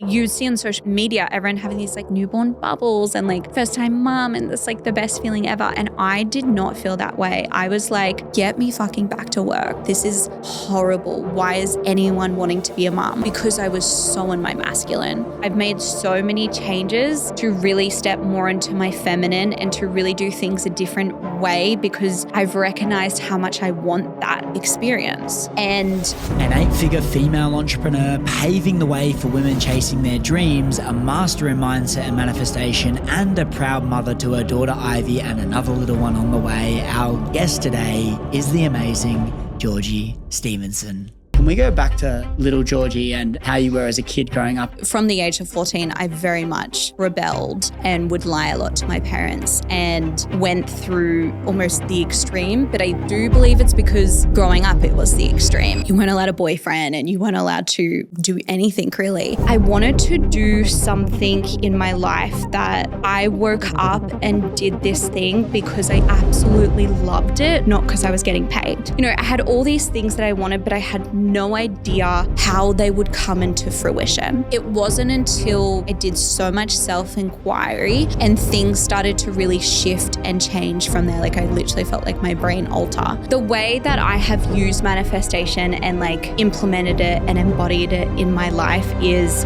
you see on social media, everyone having these like newborn bubbles and like first time mom and this like the best feeling ever. And I did not feel that way. I was like, get me fucking back to work. This is horrible. Why is anyone wanting to be a mom? Because I was so in my masculine. I've made so many changes to really step more into my feminine and to really do things a different way because I've recognized how much I want that experience. And an 8-figure female entrepreneur paving the way for women chasing their dreams, a master in mindset and manifestation, and a proud mother to her daughter Ivy and another little one on the way. Our guest today is the amazing Georgie Stevenson. Can we go back to little Georgie and how you were as a kid growing up? From the age of 14, I very much rebelled and would lie a lot to my parents and went through almost the extreme. But I do believe it's because growing up, it was the extreme. You weren't allowed a boyfriend and you weren't allowed to do anything really. I wanted to do something in my life that I woke up and did this thing because I absolutely loved it, not because I was getting paid. You know, I had all these things that I wanted, but I had no idea how they would come into fruition. It wasn't until I did so much self-inquiry and things started to really shift and change from there. Like I literally felt like my brain alter. The way that I have used manifestation and like implemented it and embodied it in my life is...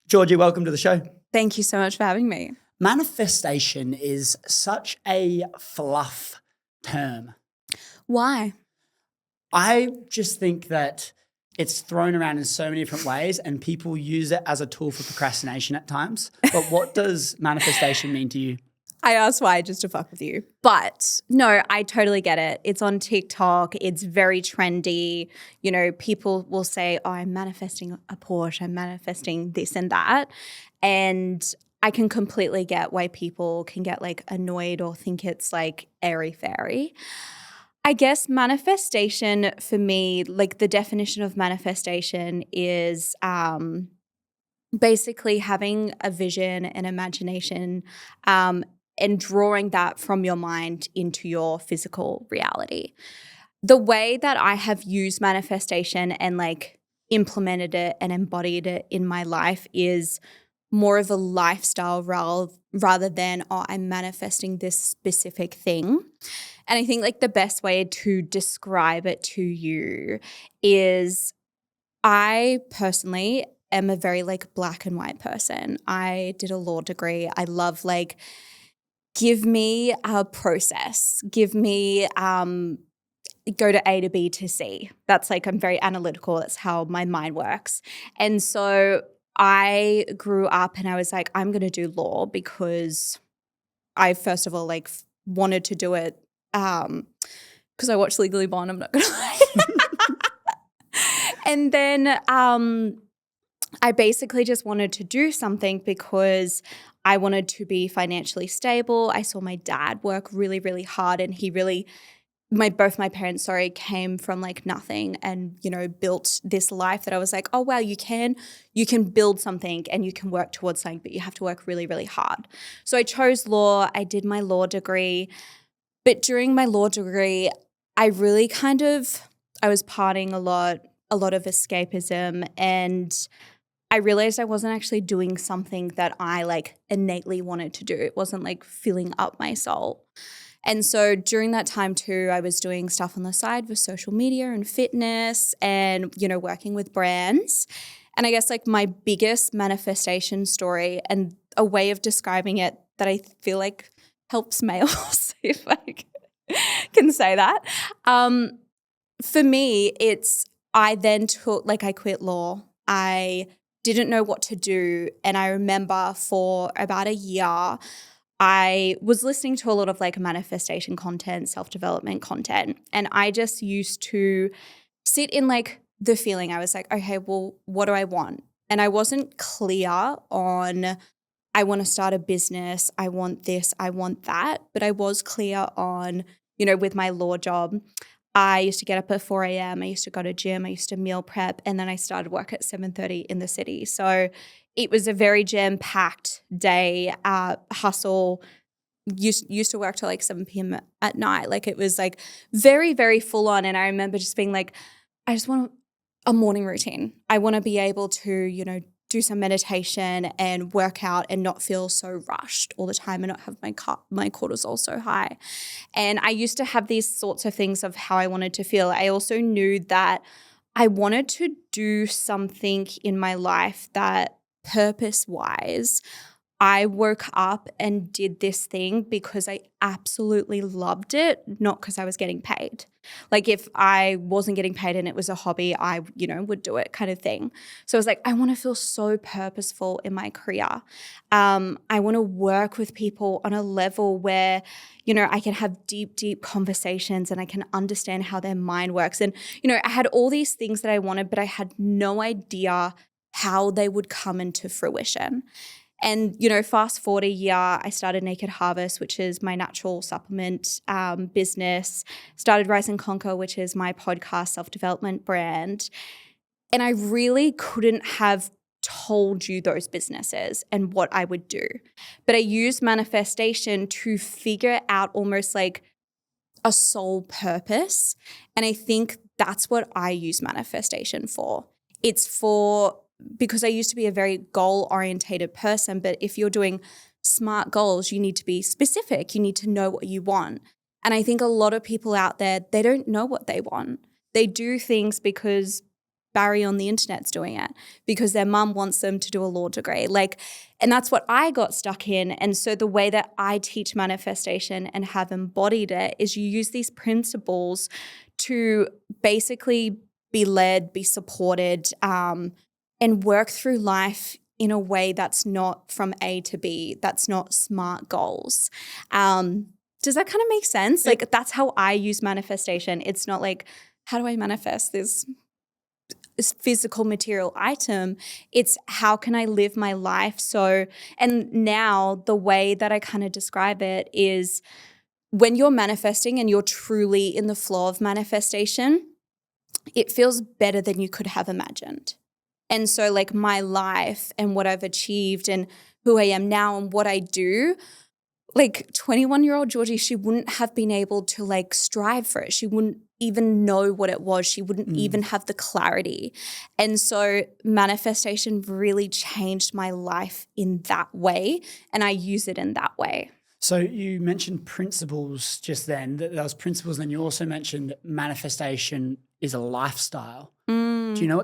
Georgie, welcome to the show. Thank you so much for having me. Manifestation is such a fluff term. Why? I just think that it's thrown around in so many different ways and people use it as a tool for procrastination at times. But what does manifestation mean to you? I asked why just to fuck with you. But no, I totally get it. It's on TikTok. It's very trendy. You know, people will say, oh, I'm manifesting a Porsche. I'm manifesting this and that. And I can completely get why people can get like annoyed or think it's like airy-fairy. I guess manifestation for me, like the definition of manifestation is basically having a vision and imagination and drawing that from your mind into your physical reality. The way that I have used manifestation and like implemented it and embodied it in my life is more of a lifestyle rather than, oh, I'm manifesting this specific thing. And I think like the best way to describe it to you is I personally am a very like black and white person. I did a law degree. I love like, give me a process, give me go to A to B to C. That's like, I'm very analytical. That's how my mind works. And so I grew up and I was like, I'm going to do law because I first of all like wanted to do it because I watched Legally Blonde, I'm not going to lie. And then I basically just wanted to do something because I wanted to be financially stable. I saw my dad work really, really hard and he really both my parents, came from like nothing and, you know, built this life that I was like, oh, wow, you can build something and you can work towards something, but you have to work really, really hard. So I chose law. I did my law degree. But during my law degree, I really I was partying a lot of escapism, and I realized I wasn't actually doing something that I like innately wanted to do. It wasn't like filling up my soul. And so during that time too, I was doing stuff on the side with social media and fitness and, you know, working with brands. And I guess like my biggest manifestation story and a way of describing it that I feel like helps males, if I can say that. For me, I then I quit law. I didn't know what to do. And I remember for about a year, I was listening to a lot of like manifestation content, self-development content, and I just used to sit in like the feeling. I was like, okay, well, what do I want? And I wasn't clear on, I want to start a business, I want this, I want that, but I was clear on, you know, with my law job, I used to get up at 4 a.m. I used to go to gym. I used to meal prep. And then I started work at 7:30 in the city. So it was a very jam-packed day, hustle. Used to work till like 7 p.m. at night. Like it was like very, very full on. And I remember just being like, I just want to a morning routine. I want to be able to, do some meditation and work out and not feel so rushed all the time and not have my cortisol so high. And I used to have these sorts of things of how I wanted to feel. I also knew that I wanted to do something in my life that purpose-wise, I woke up and did this thing because I absolutely loved it, not because I was getting paid. Like if I wasn't getting paid and it was a hobby, I, would do it kind of thing. So I was like, I want to feel so purposeful in my career. I want to work with people on a level where, I can have deep, deep conversations and I can understand how their mind works. And, I had all these things that I wanted, but I had no idea how they would come into fruition. And, fast forward a year, I started Naked Harvest, which is my natural supplement business, started Rise and Conquer, which is my podcast self-development brand. And I really couldn't have told you those businesses and what I would do. But I used manifestation to figure out almost like a soul purpose. And I think that's what I use manifestation for. It's because I used to be a very goal-orientated person, but if you're doing SMART goals, you need to be specific. You need to know what you want. And I think a lot of people out there, they don't know what they want. They do things because Barry on the internet's doing it, because their mum wants them to do a law degree. And that's what I got stuck in. And so the way that I teach manifestation and have embodied it is you use these principles to basically be led, be supported, and work through life in a way that's not from A to B, that's not SMART goals. Does that kind of make sense? Like that's how I use manifestation. It's not like, how do I manifest this physical material item? It's how can I live my life? And now the way that I kind of describe it is when you're manifesting and you're truly in the flow of manifestation, it feels better than you could have imagined. And so like my life and what I've achieved and who I am now and what I do, like 21-year-old Georgie, she wouldn't have been able to like strive for it. She wouldn't even know what it was. She wouldn't even have the clarity. And so manifestation really changed my life in that way. And I use it in that way. So you mentioned principles just then, that those principles, and you also mentioned manifestation is a lifestyle. Do you know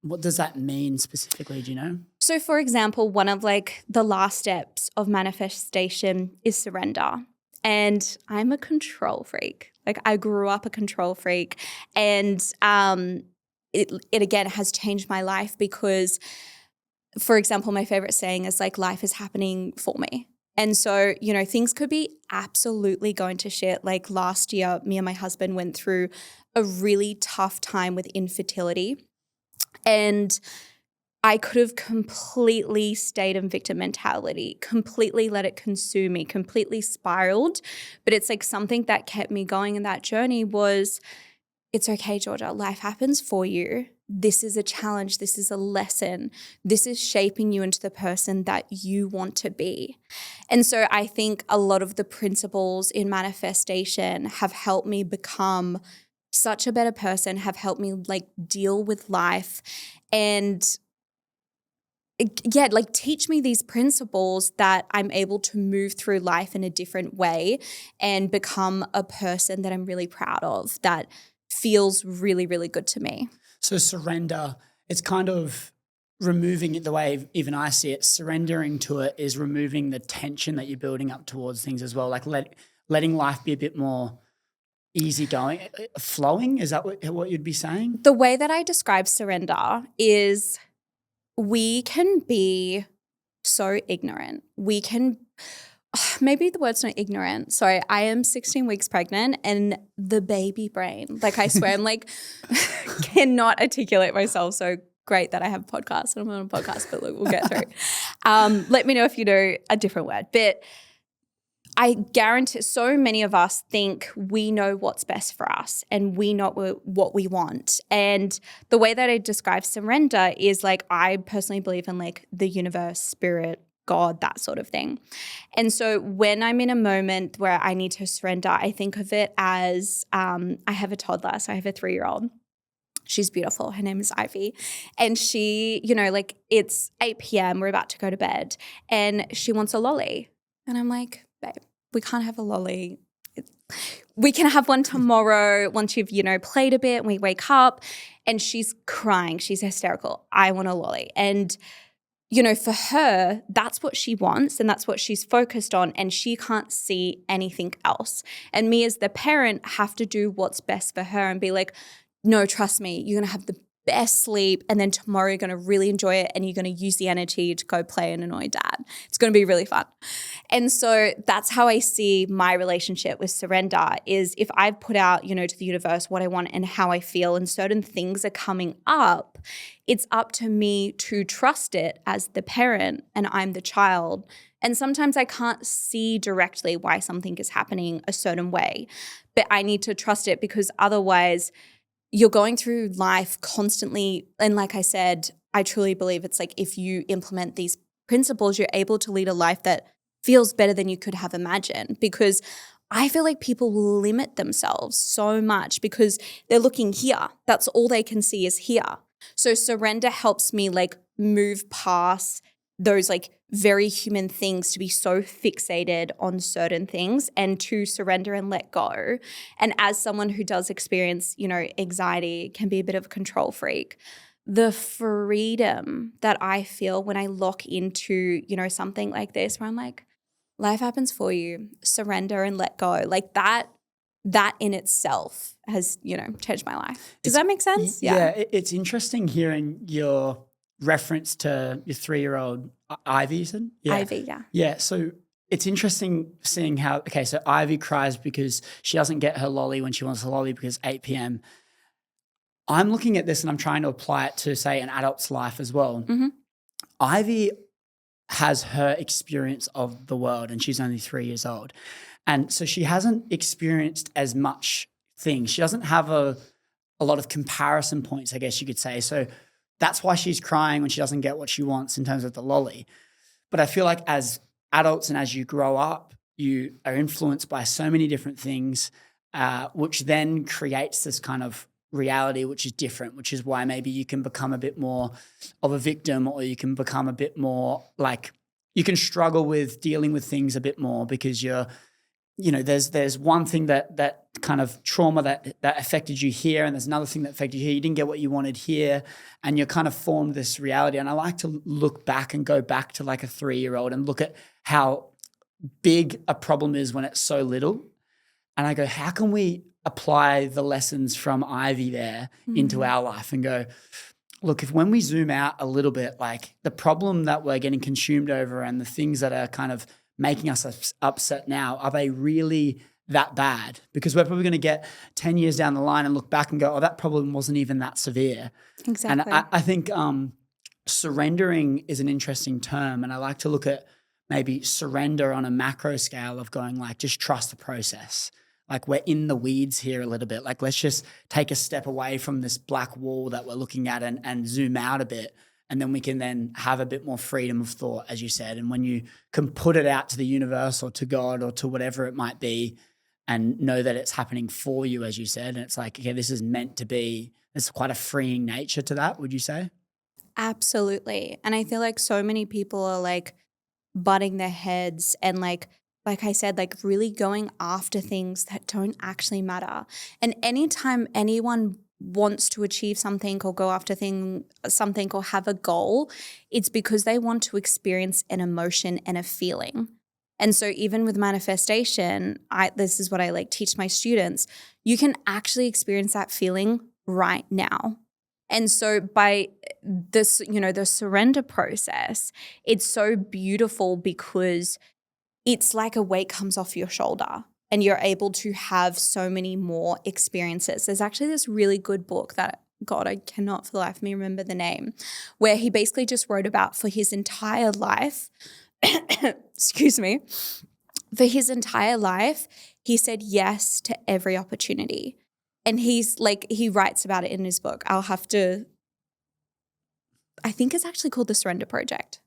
what does that mean specifically? Do you know? So for example, one of like the last steps of manifestation is surrender. And I'm a control freak. Like I grew up a control freak, and it again has changed my life because, for example, my favorite saying is like life is happening for me. And so, things could be absolutely going to shit. Like last year, me and my husband went through a really tough time with infertility. And I could have completely stayed in victim mentality, completely let it consume me, completely spiraled. But it's like something that kept me going in that journey was, it's okay, Georgia, life happens for you. This is a challenge. This is a lesson. This is shaping you into the person that you want to be. And so I think a lot of the principles in manifestation have helped me become such a better person, have helped me like deal with life and like teach me these principles that I'm able to move through life in a different way and become a person that I'm really proud of, that feels really, really good to me. So surrender, it's kind of removing it the way even I see it. Surrendering to it is removing the tension that you're building up towards things as well, like letting life be a bit more easygoing, flowing. Is that what you'd be saying? The way that I describe surrender is we can be so ignorant. We can, maybe the word's not ignorant. Sorry, I am 16 weeks pregnant and the baby brain, like I swear I'm like, cannot articulate myself so great that I have a podcast and I'm on a podcast, but look, we'll get through. Let me know if you know a different word. But I guarantee so many of us think we know what's best for us and we know what we want. And the way that I describe surrender is like I personally believe in like the universe, spirit, God, that sort of thing. And so when I'm in a moment where I need to surrender, I think of it as I have a toddler, so I have a 3-year-old. She's beautiful. Her name is Ivy. And she, like it's 8 p.m. We're about to go to bed and she wants a lolly. And I'm like, babe, we can't have a lolly. We can have one tomorrow once you've, played a bit and we wake up. And she's crying. She's hysterical. I want a lolly. And for her, that's what she wants and that's what she's focused on, and she can't see anything else. And me as the parent have to do what's best for her and be like, no, trust me, you're going to have the best sleep, and then tomorrow you're going to really enjoy it and you're going to use the energy to go play and annoy dad. It's going to be really fun. And so that's how I see my relationship with surrender is if I've put out, to the universe what I want and how I feel, and certain things are coming up, it's up to me to trust it as the parent and I'm the child. And sometimes I can't see directly why something is happening a certain way, but I need to trust it because otherwise you're going through life constantly. And like I said, I truly believe it's like if you implement these principles, you're able to lead a life that feels better than you could have imagined, because I feel like people limit themselves so much because they're looking here. That's all they can see is here. So surrender helps me like move past those like very human things to be so fixated on certain things and to surrender and let go. And as someone who does experience, anxiety, can be a bit of a control freak, the freedom that I feel when I lock into, something like this where I'm like, life happens for you, surrender and let go. Like that in itself has, changed my life. Does that make sense? Yeah. It's interesting hearing your reference to your 3-year-old Ivy, you said? Yeah. Ivy, yeah. Yeah, so it's interesting seeing how, so Ivy cries because she doesn't get her lolly when she wants a lolly because 8 p.m. I'm looking at this and I'm trying to apply it to, say, an adult's life as well. Mm-hmm. Ivy has her experience of the world and she's only 3 years old. And so she hasn't experienced as much things. She doesn't have a lot of comparison points, I guess you could say. So that's why she's crying when she doesn't get what she wants in terms of the lolly. But I feel like as adults and as you grow up, you are influenced by so many different things, which then creates this kind of reality which is different, which is why maybe you can become a bit more of a victim, or you can become a bit more like you can struggle with dealing with things a bit more because you're, there's one thing that kind of trauma that affected you here, and there's another thing that affected you here. You didn't get what you wanted here, and you kind of formed this reality. And I like to look back and go back to like a 3-year-old and look at how big a problem is when it's so little. And I go, how can we apply the lessons from Ivy there into our life and go, look, if when we zoom out a little bit, like the problem that we're getting consumed over and the things that are kind of making us upset now, are they really that bad? Because we're probably going to get 10 years down the line and look back and go, oh, that problem wasn't even that severe. Exactly. And I think surrendering is an interesting term. And I like to look at maybe surrender on a macro scale of going like, just trust the process. Like we're in the weeds here a little bit. Like let's just take a step away from this black wall that we're looking at and zoom out a bit. And then we can then have a bit more freedom of thought, as you said. And when you can put it out to the universe or to God or to whatever it might be and know that it's happening for you, as you said, and it's like, okay, this is meant to be, there's quite a freeing nature to that, would you say? Absolutely. And I feel like so many people are like butting their heads and like I said, like really going after things that don't actually matter. And anytime anyone wants to achieve something or go after something or have a goal, it's because they want to experience an emotion and a feeling. And so even with manifestation, this is what I like teach my students, you can actually experience that feeling right now. And so by this, the surrender process, it's so beautiful because it's like a weight comes off your shoulder and you're able to have so many more experiences. There's actually this really good book that, God, I cannot for the life of me remember the name, where he basically just wrote about for his entire life, excuse me, for his entire life, he said yes to every opportunity. And he's like, he writes about it in his book. I think it's actually called The Surrender Project.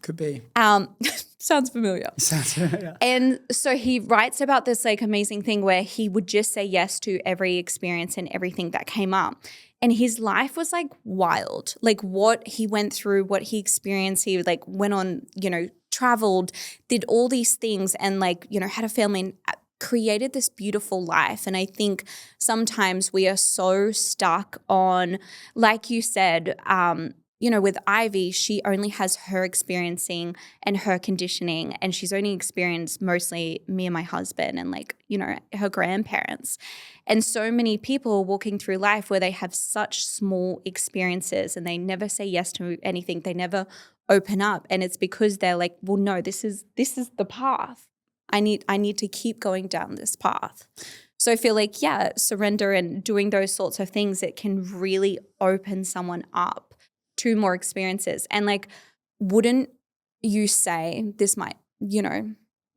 Could be. Sounds familiar. Sounds familiar. And so he writes about this like amazing thing where he would just say yes to every experience and everything that came up. And his life was like wild. Like what he went through, what he experienced, he like went on, traveled, did all these things and like, had a family and created this beautiful life. And I think sometimes we are so stuck on, like you said, with Ivy, she only has her experiencing and her conditioning, and she's only experienced mostly me and my husband and her grandparents. And so many people walking through life where they have such small experiences and they never say yes to anything. They never open up. And it's because they're like, well, no, this is the path. I need to keep going down this path. So I feel like, surrender and doing those sorts of things, it can really open someone up to more experiences. And like, wouldn't you say, this might,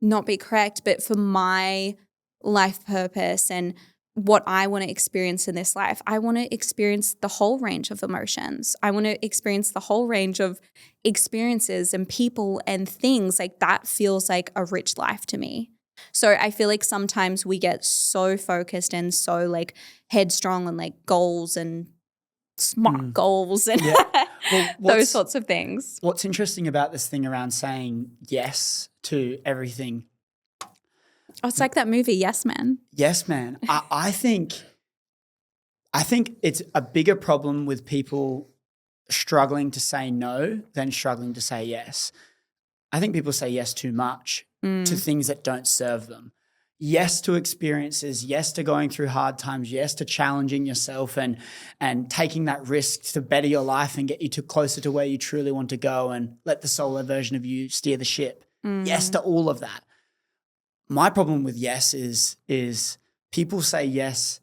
not be correct, but for my life purpose and what I want to experience in this life, I want to experience the whole range of emotions. I want to experience the whole range of experiences and people and things. Like that feels like a rich life to me. So I feel like sometimes we get so focused and so like headstrong on like goals and smart goals and those sorts of things. What's interesting about this thing around saying yes to everything? Oh, it's like that movie, Yes Man. Yes Man. I think it's a bigger problem with people struggling to say no than struggling to say yes. I think people say yes too much to things that don't serve them. Yes to experiences, yes to going through hard times, yes to challenging yourself and taking that risk to better your life and get you closer to where you truly want to go and let the solo version of you steer the ship. Yes to all of that. My problem with yes is people say yes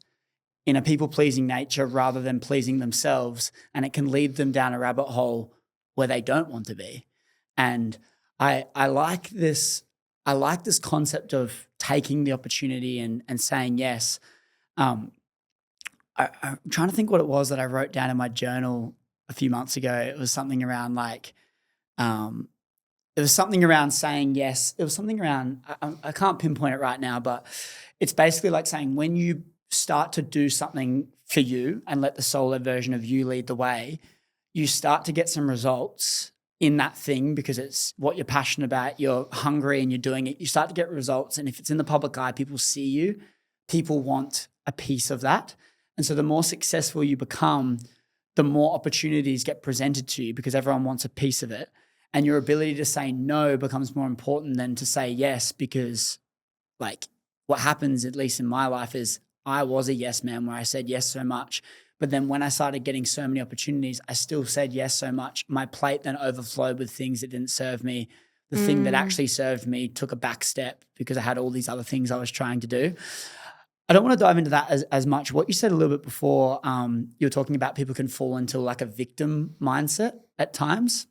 in a people-pleasing nature rather than pleasing themselves, and it can lead them down a rabbit hole where they don't want to be. And I like this concept of taking the opportunity and saying yes. I'm trying to think what it was that I wrote down in my journal a few months ago. It was something around saying yes. It was something around, I can't pinpoint it right now, but it's basically like saying when you start to do something for you and let the solo version of you lead the way, you start to get some results in that thing because it's what you're passionate about, you're hungry and you're doing it. You start to get results, and if it's in the public eye, people see you, people want a piece of that. And so the more successful you become, the more opportunities get presented to you because everyone wants a piece of it. And your ability to say no becomes more important than to say yes, because like what happens, at least in my life, is I was a yes man where I said yes so much. But then when I started getting so many opportunities, I still said yes so much. My plate then overflowed with things that didn't serve me. The thing that actually served me took a back step because I had all these other things I was trying to do. I don't want to dive into that as much. What you said a little bit before, you were talking about people can fall into like a victim mindset at times.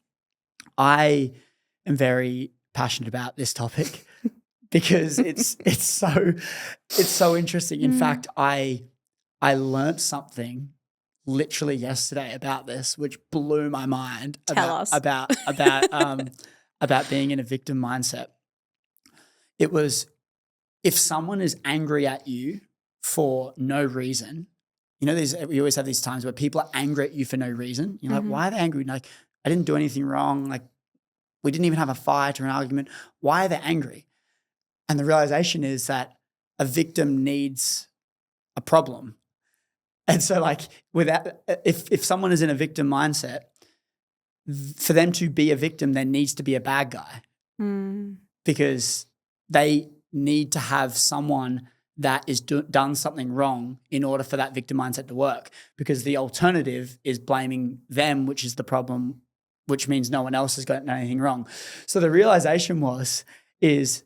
I am very passionate about this topic because it's so interesting. In fact, I learned something literally yesterday about this, which blew my mind. Tell us about being in a victim mindset. It was, if someone is angry at you for no reason, we always have these times where people are angry at you for no reason. You're like, why are they angry? Like, I didn't do anything wrong. Like, we didn't even have a fight or an argument. Why are they angry? And the realization is that a victim needs a problem. And so like if someone is in a victim mindset, for them to be a victim, there needs to be a bad guy because they need to have someone that is done something wrong in order for that victim mindset to work, because the alternative is blaming them, which is the problem, which means no one else has got anything wrong. So the realization is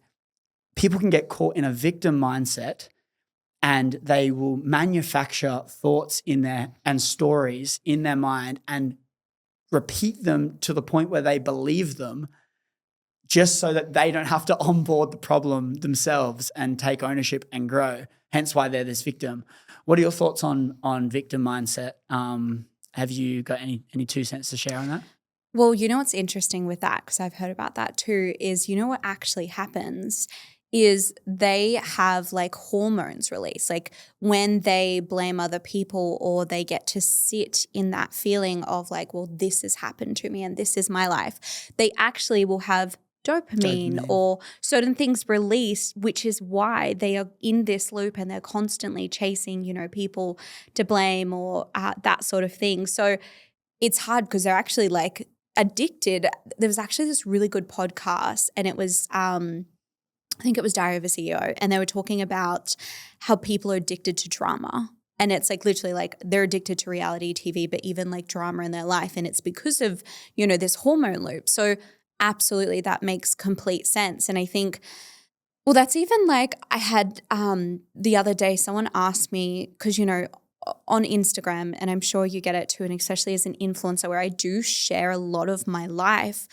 people can get caught in a victim mindset and they will manufacture thoughts and stories in their mind and repeat them to the point where they believe them, just so that they don't have to onboard the problem themselves and take ownership and grow. Hence why they're this victim. What are your thoughts on victim mindset? Have you got any 2 cents to share on that? Well, you know what's interesting with that, because I've heard about that too, is you know what actually happens is they have like hormones released. Like when they blame other people or they get to sit in that feeling of like, well, this has happened to me and this is my life, they actually will have dopamine or certain things released, which is why they are in this loop and they're constantly chasing, you know, people to blame or that sort of thing. So it's hard because they're actually like addicted. There was actually this really good podcast and it was I think it was Diary of a CEO, and they were talking about how people are addicted to drama. And it's like literally like they're addicted to reality TV, but even like drama in their life. And it's because of, you know, this hormone loop. So absolutely that makes complete sense. And I think, well, that's even like I had the other day someone asked me, because, you know, on Instagram, and I'm sure you get it too, and especially as an influencer where I do share a lot of my life,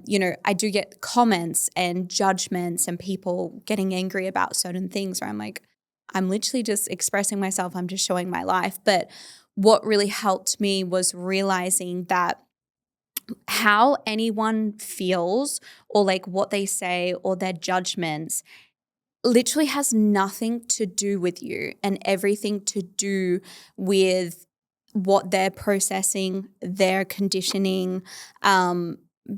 you know, I do get comments and judgments and people getting angry about certain things where I'm like, I'm literally just expressing myself. I'm just showing my life. But what really helped me was realizing that how anyone feels or like what they say or their judgments literally has nothing to do with you and everything to do with what they're processing, their conditioning,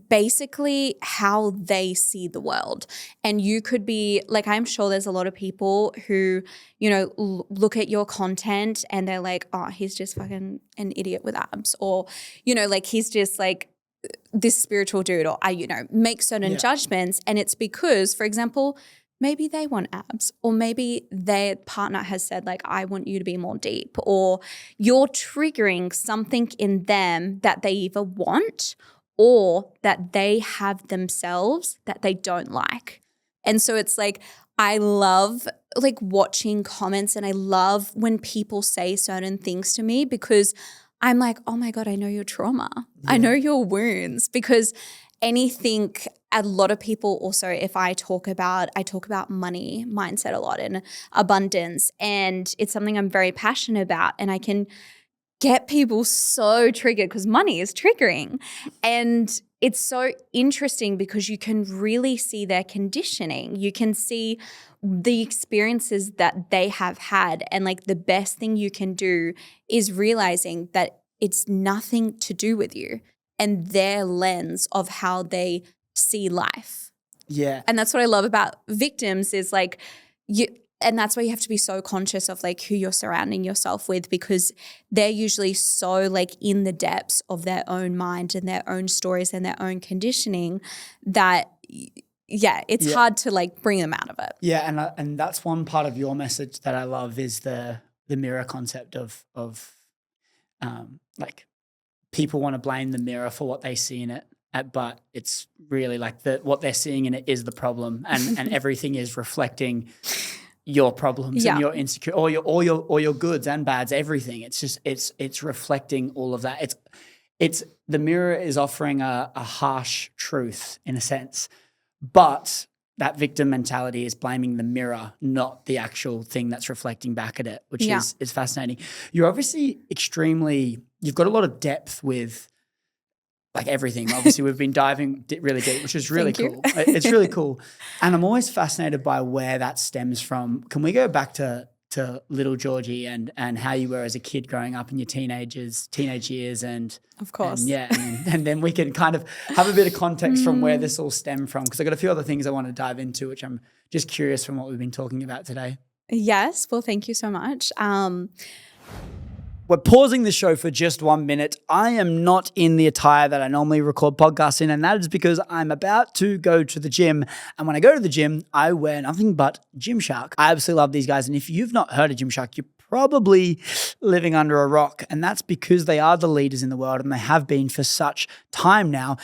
basically how they see the world. And you could be like, I'm sure there's a lot of people who, you know, look at your content and they're like, oh, he's just fucking an idiot with abs, or, you know, like he's just like this spiritual dude, or I, you know, make certain judgments. And it's because, for example, maybe they want abs, or maybe their partner has said like, I want you to be more deep, or you're triggering something in them that they either want or that they have themselves that they don't like. And so it's like, I love like watching comments and I love when people say certain things to me because I'm like, oh my God, I know your trauma. Yeah. I know your wounds, because anything, a lot of people also, if I talk about money mindset a lot and abundance, and it's something I'm very passionate about, and I can get people so triggered because money is triggering. And it's so interesting because you can really see their conditioning. You can see the experiences that they have had. And like the best thing you can do is realizing that it's nothing to do with you and their lens of how they see life. Yeah. And that's what I love about victims is like and that's why you have to be so conscious of like who you're surrounding yourself with, because they're usually so like in the depths of their own mind and their own stories and their own conditioning that it's hard to like bring them out of it. Yeah, and that's one part of your message that I love is the mirror concept of like people want to blame the mirror for what they see in it, but it's really like what they're seeing in it is the problem, and everything is reflecting your problems and your insecure, all your goods and bads, everything. It's just it's reflecting all of that. It's the mirror is offering a harsh truth in a sense, but that victim mentality is blaming the mirror, not the actual thing that's reflecting back at it, which is fascinating. You're obviously you've got a lot of depth with like everything. Obviously, we've been diving really deep, which is really cool. It's really cool. And I'm always fascinated by where that stems from. Can we go back to little Georgie and how you were as a kid growing up in your teenage years? And of course. And then we can kind of have a bit of context from where this all stemmed from, because I've got a few other things I want to dive into, which I'm just curious from what we've been talking about today. Yes. Well, thank you so much. We're pausing the show for just 1 minute. I am not in the attire that I normally record podcasts in, and that is because I'm about to go to the gym. And when I go to the gym, I wear nothing but Gymshark. I absolutely love these guys. And if you've not heard of Gymshark, you're probably living under a rock. And that's because they are the leaders in the world, and they have been for such time now.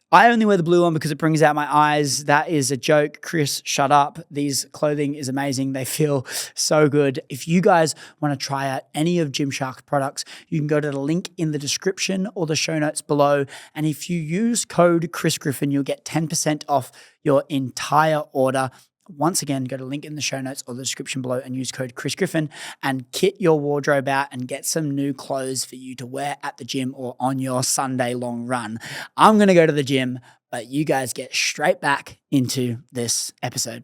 I only wear the blue one because it brings out my eyes. That is a joke. Chris, shut up. These clothing is amazing. They feel so good. If you guys want to try out any of Gymshark's products, you can go to the link in the description or the show notes below. And if you use code Chris Griffin, you'll get 10% off your entire order. Once again, go to link in the show notes or the description below and use code Chris Griffin and kit your wardrobe out and get some new clothes for you to wear at the gym or on your Sunday long run. I'm going to go to the gym, but you guys get straight back into this episode.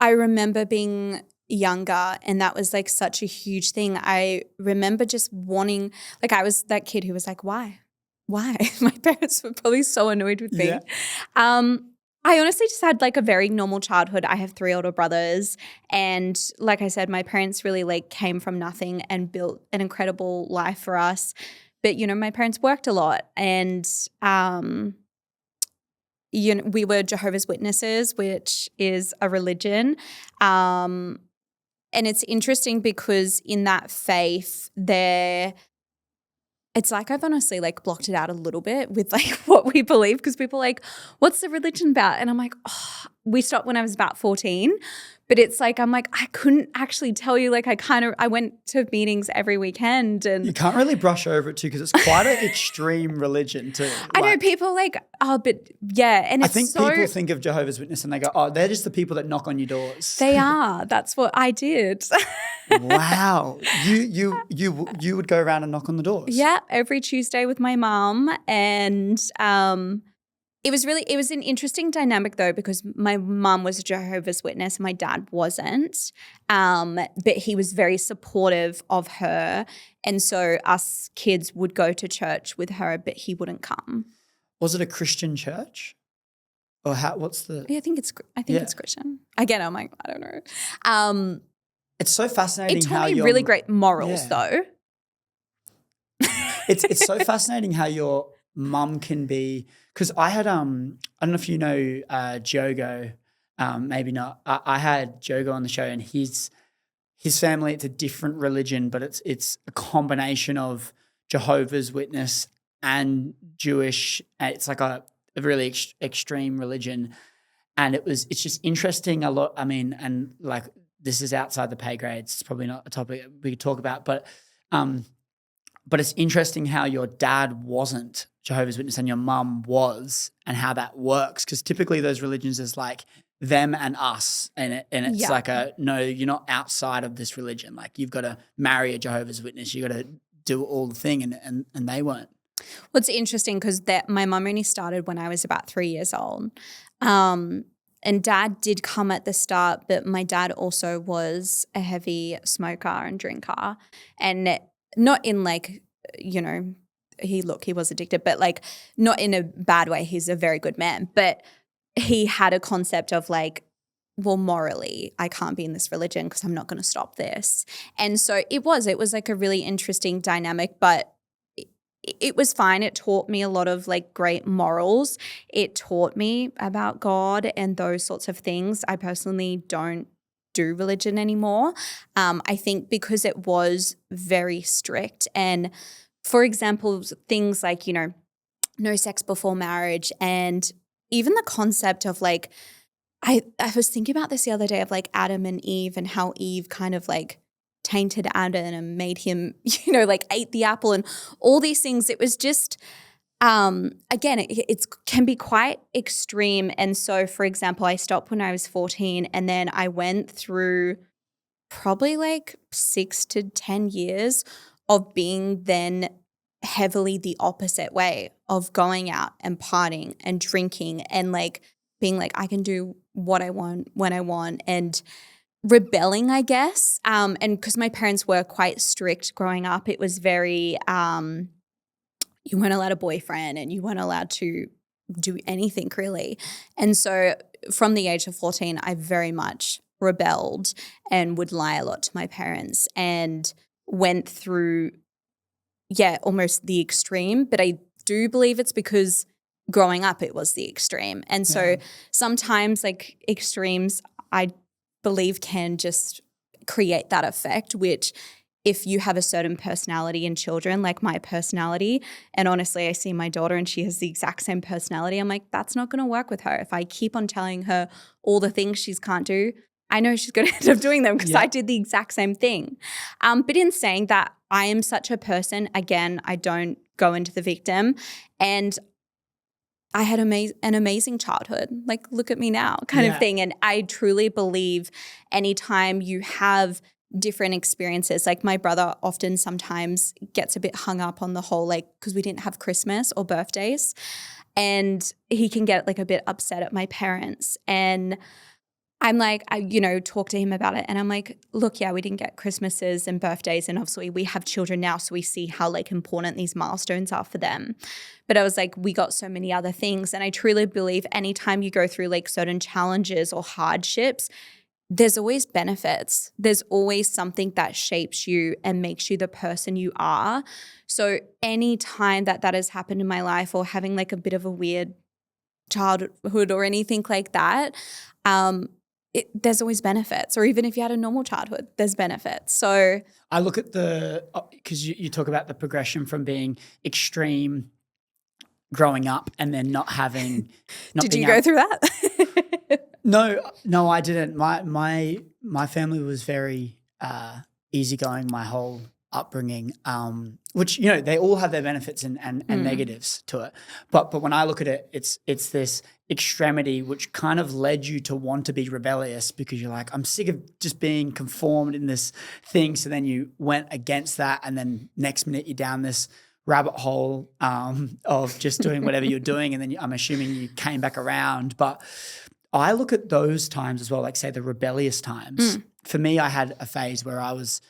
I remember being younger and that was like such a huge thing. I remember just wanting, like I was that kid who was like, why? My parents were probably so annoyed with me. Yeah. I honestly just had like a very normal childhood. I have 3 older brothers and like I said, my parents really like came from nothing and built an incredible life for us. But, you know, my parents worked a lot and, you know, we were Jehovah's Witnesses, which is a religion. And it's interesting because in that faith it's like I've honestly like blocked it out a little bit with like what we believe because people are like, what's the religion about? And I'm like, oh, we stopped when I was about 14. But it's like, I'm like, I couldn't actually tell you. Like I went to meetings every weekend. And you can't really brush over it too because it's quite an extreme religion too. I know people like, oh, but yeah. And I think people think of Jehovah's Witness and they go, oh, they're just the people that knock on your doors. They are. That's what I did. Wow. You would go around and knock on the doors? Yeah, every Tuesday with my mom. And it was an interesting dynamic though because my mom was a Jehovah's Witness and my dad wasn't. But he was very supportive of her. And so us kids would go to church with her, but he wouldn't come. Was it a Christian church? Or what's the? Yeah, I think it's Christian. Again, I'm like, I don't know. It's so fascinating. It taught me really great morals though. It's so fascinating how your mum can be, because I had I don't know if you know Jogo, maybe not. I had Jogo on the show and his family, it's a different religion, but it's a combination of Jehovah's Witness and Jewish. It's like a really extreme religion. And it's just interesting a lot. I mean, and like this is outside the pay grades. It's probably not a topic we could talk about, but it's interesting how your dad wasn't Jehovah's Witness and your mum was, and how that works. Because typically those religions is like them and us, and it's like no, you're not outside of this religion. Like you've got to marry a Jehovah's Witness. You got to do all the thing, and they weren't. Well, it's interesting because my mum only started when I was about 3 years old. And dad did come at the start, but my dad also was a heavy smoker and drinker, and not in like, you know, he was addicted, but like not in a bad way. He's a very good man, but he had a concept of like, well, morally, I can't be in this religion because I'm not going to stop this. And so it was like a really interesting dynamic, but it was fine. It taught me a lot of like great morals. It taught me about God and those sorts of things. I personally don't do religion anymore. I think because it was very strict. And for example, things like, you know, no sex before marriage, and even the concept of like, I was thinking about this the other day of like Adam and Eve and how Eve kind of like tainted Adam and made him, you know, like ate the apple and all these things. It was just, again, it can be quite extreme. And so, for example, I stopped when I was 14 and then I went through probably like 6 to 10 years of being then heavily the opposite way of going out and partying and drinking and like being like, I can do what I want when I want, and rebelling, I guess. And because my parents were quite strict growing up, it was very, you weren't allowed a boyfriend and you weren't allowed to do anything really. And so from the age of 14, I very much rebelled and would lie a lot to my parents and went through, almost the extreme. But I do believe it's because growing up it was the extreme. And so sometimes like extremes, I believe can just create that effect, which if you have a certain personality in children, like my personality, and honestly, I see my daughter and she has the exact same personality, I'm like, that's not going to work with her. If I keep on telling her all the things she can't do, I know she's going to end up doing them because I did the exact same thing. But in saying that, I am such a person, again, I don't go into the victim. And I had an amazing childhood. Like, look at me now kind of thing. And I truly believe anytime you have different experiences, like my brother often sometimes gets a bit hung up on the whole, like, because we didn't have Christmas or birthdays, and he can get like a bit upset at my parents. And I'm like, I talk to him about it, and I'm like, look, yeah, we didn't get Christmases and birthdays, and obviously we have children now, so we see how like important these milestones are for them. But I was like, we got so many other things. And I truly believe anytime you go through like certain challenges or hardships, there's always benefits. There's always something that shapes you and makes you the person you are. So any time that has happened in my life, or having like a bit of a weird childhood or anything like that, there's always benefits. Or even if you had a normal childhood, there's benefits. So I look at because you talk about the progression from being extreme growing up and then not having. Did you go through that? No, I didn't. My family was very easygoing my whole upbringing, which, they all have their benefits and negatives to it. But when I look at it, it's this extremity which kind of led you to want to be rebellious, because you're like, I'm sick of just being conformed in this thing. So then you went against that, and then next minute you're down this rabbit hole of just doing whatever you're doing, and then I'm assuming you came back around. But I look at those times as well, like say the rebellious times. For me, I had a phase where I was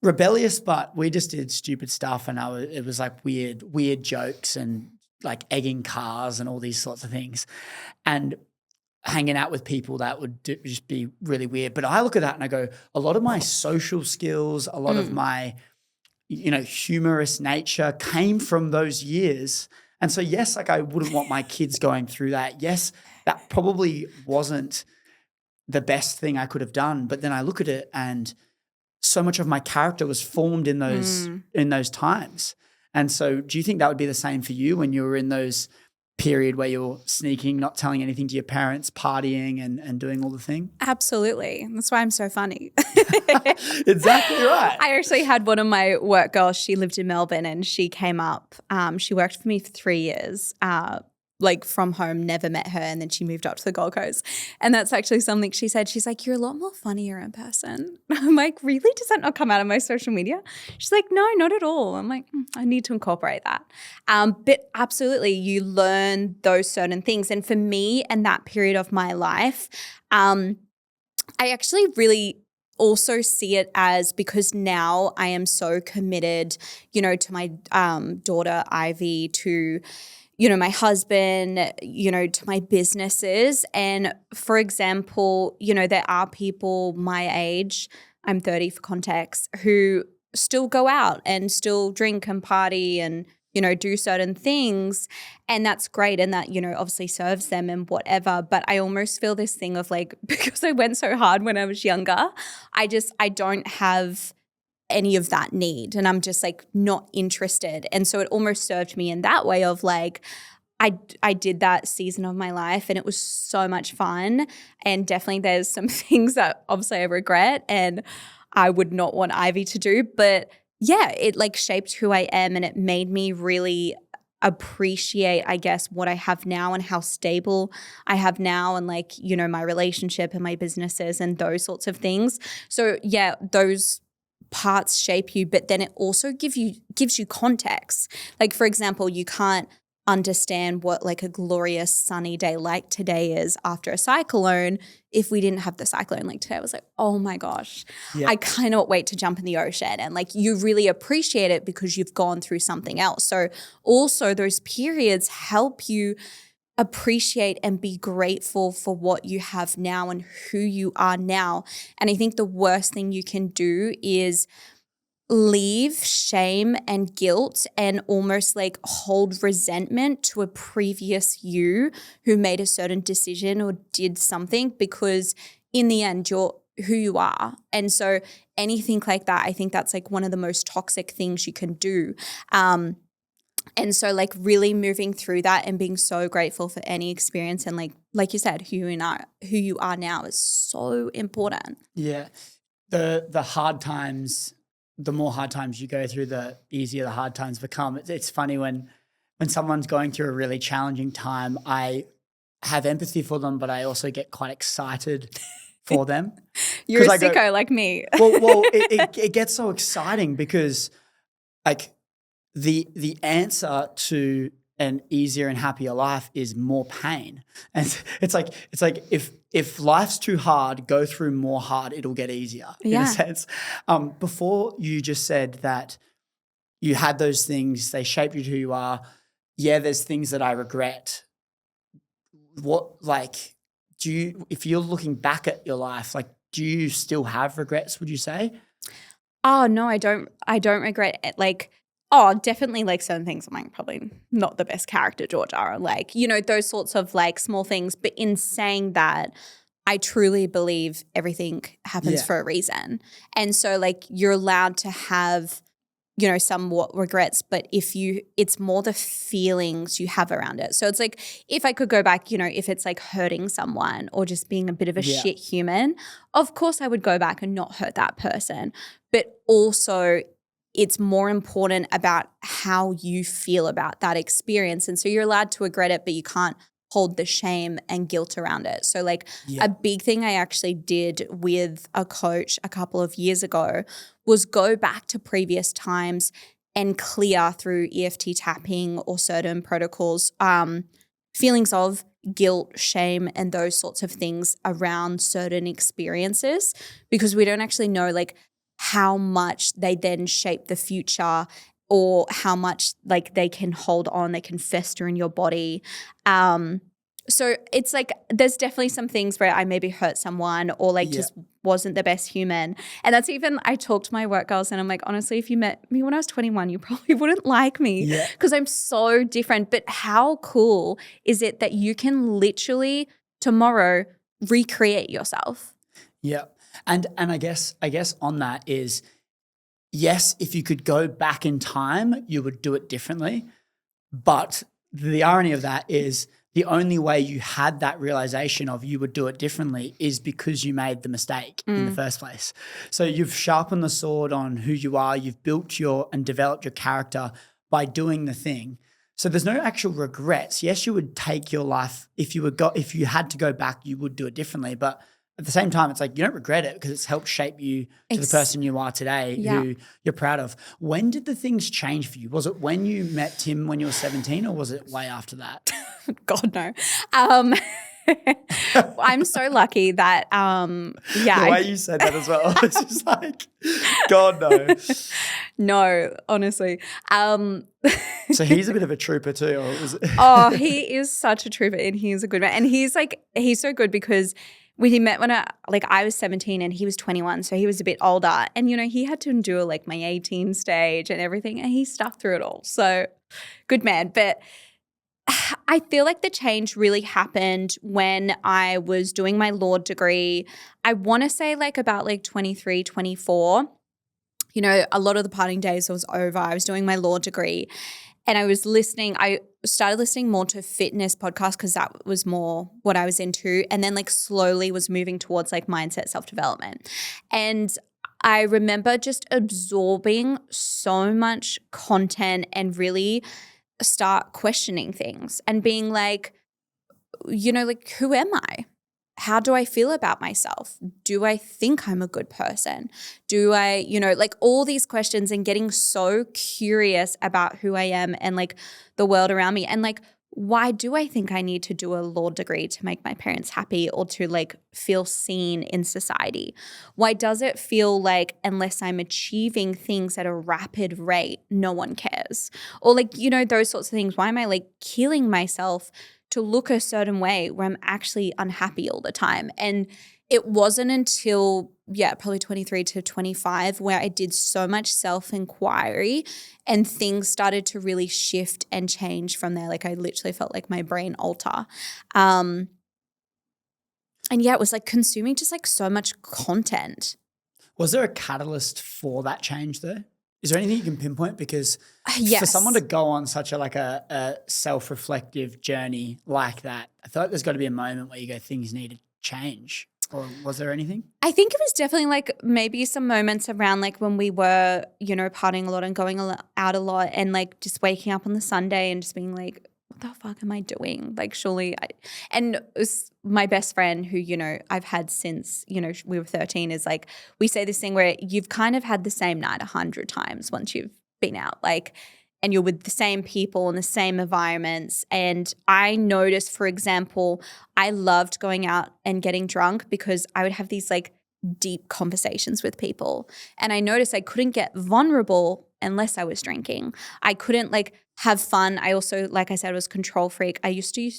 rebellious, but we just did stupid stuff, and it was like weird jokes and like egging cars and all these sorts of things, and hanging out with people that would just be really weird. But I look at that and I go, a lot of my social skills, a lot of my humorous nature came from those years. And so, yes, like I wouldn't want my kids going through that. Yes, that probably wasn't the best thing I could have done. But then I look at it, and so much of my character was formed in those times. And so do you think that would be the same for you when you were in those period where you're sneaking, not telling anything to your parents, partying and doing all the thing? Absolutely. That's why I'm so funny. Exactly right. I actually had one of my work girls, she lived in Melbourne, and she came up. She worked for me for 3 years, like from home, never met her, and then she moved up to the Gold Coast. And that's actually something she said. She's like, you're a lot more funnier in person. I'm like, really? Does that not come out of my social media? She's like, no, not at all. I'm like, I need to incorporate that. But absolutely, you learn those certain things. And for me, and that period of my life, I actually really also see it as, because now I am so committed, to my daughter Ivy, to my husband, to my businesses. And for example, there are people my age, I'm 30 for context, who still go out and still drink and party and, do certain things. And that's great. And that, obviously serves them and whatever. But I almost feel this thing of like, because I went so hard when I was younger, I don't have any of that need, and I'm just like not interested. And so it almost served me in that way of like, I did that season of my life, and it was so much fun. And definitely there's some things that obviously I regret and I would not want Ivy to do. But yeah, it like shaped who I am, and it made me really appreciate, I guess, what I have now and how stable I have now, and like, my relationship and my businesses and those sorts of things. So yeah, those parts shape you, but then it also gives you context. Like, for example, you can't understand what like a glorious sunny day like today is after a cyclone if we didn't have the cyclone. Like today I was like, oh my gosh, I cannot wait to jump in the ocean. And like you really appreciate it because you've gone through something else. So also those periods help you appreciate and be grateful for what you have now and who you are now. And I think the worst thing you can do is leave shame and guilt and almost like hold resentment to a previous you who made a certain decision or did something, because in the end, you're who you are. And so anything like that, I think that's like one of the most toxic things you can do. And so like really moving through that and being so grateful for any experience, and like you said, who you are now is so important. Yeah. The hard times, the more hard times you go through, the easier the hard times become. It's funny when when someone's going through a really challenging time, I have empathy for them, but I also get quite excited for them. You're a sicko like me. It gets so exciting because like the answer to an easier and happier life is more pain. And it's like if life's too hard, go through more hard, it'll get easier in a sense. Before you just said that you had those things, they shaped you to who you are. Yeah, there's things that I regret. What, like, if you're looking back at your life, like, do you still have regrets, would you say? Oh, no, I don't regret it. Like, oh, definitely like certain things I'm like probably not the best character, Georgia, or like, you know, those sorts of like small things. But in saying that, I truly believe everything happens for a reason. And so like you're allowed to have, you know, somewhat regrets, but it's more the feelings you have around it. So it's like, if I could go back, you know, if it's like hurting someone or just being a bit of a shit human, of course I would go back and not hurt that person. But also it's more important about how you feel about that experience. And so you're allowed to regret it, but you can't hold the shame and guilt around it. So like a big thing I actually did with a coach a couple of years ago was go back to previous times and clear through EFT tapping or certain protocols, feelings of guilt, shame, and those sorts of things around certain experiences, because we don't actually know like how much they then shape the future or how much like they can hold on, they can fester in your body. So it's like there's definitely some things where I maybe hurt someone or like just wasn't the best human. And that's even, I talk to my work girls and I'm like, honestly, if you met me when I was 21, you probably wouldn't like me because I'm so different. But how cool is it that you can literally tomorrow recreate yourself? Yeah. And I guess on that is, yes, if you could go back in time, you would do it differently. But the irony of that is the only way you had that realization of you would do it differently is because you made the mistake in the first place. So you've sharpened the sword on who you are. You've built and developed your character by doing the thing. So there's no actual regrets. Yes, you would take your life if you had to go back, you would do it differently. But at the same time, it's like you don't regret it because it's helped shape you to the person you are today, who you're proud of. When did the things change for you? Was it when you met Tim when you were 17 or was it way after that? God, no. I'm so lucky that, The way you said that as well, it's just like, God, no. No, honestly. So he's a bit of a trooper too. Or was it? Oh, he is such a trooper and he's a good man. And he's so good because we met when I was 17 and he was 21, so he was a bit older. And, you know, he had to endure like my 18 stage and everything and he stuck through it all. So good man. But I feel like the change really happened when I was doing my law degree. I want to say like about like 23, 24. You know, a lot of the partying days was over. I was doing my law degree and I started listening more to fitness podcasts because that was more what I was into, and then like slowly was moving towards like mindset self-development. And I remember just absorbing so much content and really start questioning things and being like, you know, like, who am I? How do I feel about myself? Do I think I'm a good person? Do I, you know, like all these questions, and getting so curious about who I am and like the world around me. And like, why do I think I need to do a law degree to make my parents happy or to like feel seen in society? Why does it feel like unless I'm achieving things at a rapid rate, no one cares? Or like, you know, those sorts of things. Why am I like killing myself to look a certain way where I'm actually unhappy all the time? And it wasn't until, probably 23 to 25 where I did so much self-inquiry and things started to really shift and change from there. Like I literally felt like my brain alter. And it was like consuming just like so much content. Was there a catalyst for that change though? Is there anything you can pinpoint? Because yes. For someone to go on such a self-reflective journey like that, I feel like there's got to be a moment where you go, things need to change. Or was there anything? I think it was definitely like maybe some moments around like when we were, partying a lot and going out a lot and like just waking up on the Sunday and just being like, what the fuck am I doing? Like and it was my best friend who, I've had since, we were 13 is like, we say this thing where you've kind of had the same night 100 times once you've been out, like, and you're with the same people in the same environments. And I noticed, for example, I loved going out and getting drunk because I would have these like deep conversations with people. And I noticed I couldn't get vulnerable unless I was drinking. I couldn't like have fun. I also, like I said, was control freak. I used to